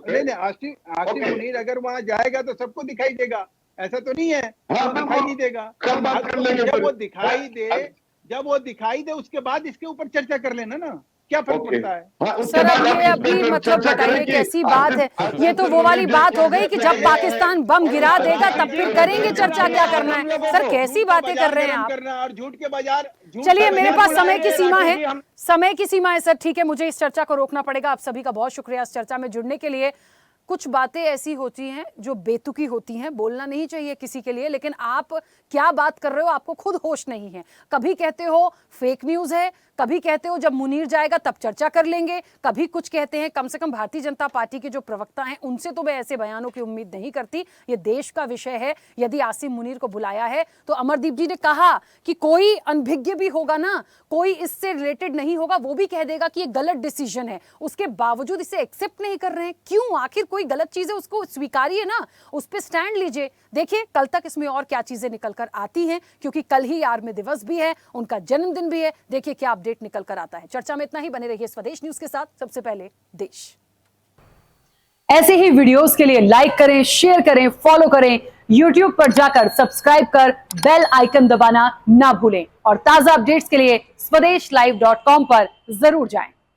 नहीं आसिफ मुनीर अगर वहां जाएगा तो सबको दिखाई देगा, ऐसा तो नहीं है दिखाई नहीं देगा। जब वो दिखाई दे उसके बाद इसके ऊपर चर्चा कर लेना ना, क्या फर्क पड़ता है। सर अब ये अभी मतलब बताइए कैसी बात है, ये तो वो वाली बात हो गई कि जब पाकिस्तान बम गिरा देगा तब फिर करेंगे चर्चा, क्या करना है। सर कैसी बातें कर रहे हैं आप, और झूठ के बाजार। चलिए मेरे पास समय की सीमा है, समय की सीमा है सर, ठीक है मुझे इस चर्चा को रोकना पड़ेगा। आप सभी का बहुत शुक्रिया इस चर्चा में जुड़ने के लिए। कुछ बातें ऐसी होती हैं जो बेतुकी होती हैं, बोलना नहीं चाहिए किसी के लिए, लेकिन आप क्या बात कर रहे हो आपको खुद होश नहीं है। कभी कहते हो फेक न्यूज है, कभी कहते हो जब मुनीर जाएगा तब चर्चा कर लेंगे, कभी कुछ कहते हैं। कम से कम भारतीय जनता पार्टी के जो प्रवक्ता हैं उनसे तो मैं ऐसे बयानों की उम्मीद नहीं करती। ये देश का विषय है, यदि आसिम मुनीर को बुलाया है तो अमरदीप जी ने कहा कि कोई अनभिज्ञ भी होगा ना, कोई इससे रिलेटेड नहीं होगा, वो भी कह देगा कि ये गलत डिसीजन है, उसके बावजूद इसे एक्सेप्ट नहीं कर रहे हैं। क्यों? आखिर कोई गलत चीज है उसको स्वीकारिए ना, उस पर स्टैंड लीजिए। देखिए कल तक इसमें और क्या चीजें निकल कर आती हैं, क्योंकि कल ही आर्मी दिवस भी है, उनका जन्मदिन भी है। देखिए क्या अपडेट निकल कर आता है। चर्चा में इतना ही, बने रहिए स्वदेश न्यूज के साथ। सबसे पहले देश। ऐसे ही वीडियोस के लिए लाइक करें, शेयर करें, फॉलो करें। YouTube पर जाकर सब्सक्राइब कर बेल आइकन दबाना ना भूलें और ताजा अपडेट्स के लिए स्वदेशलाइव.com पर जरूर जाएं।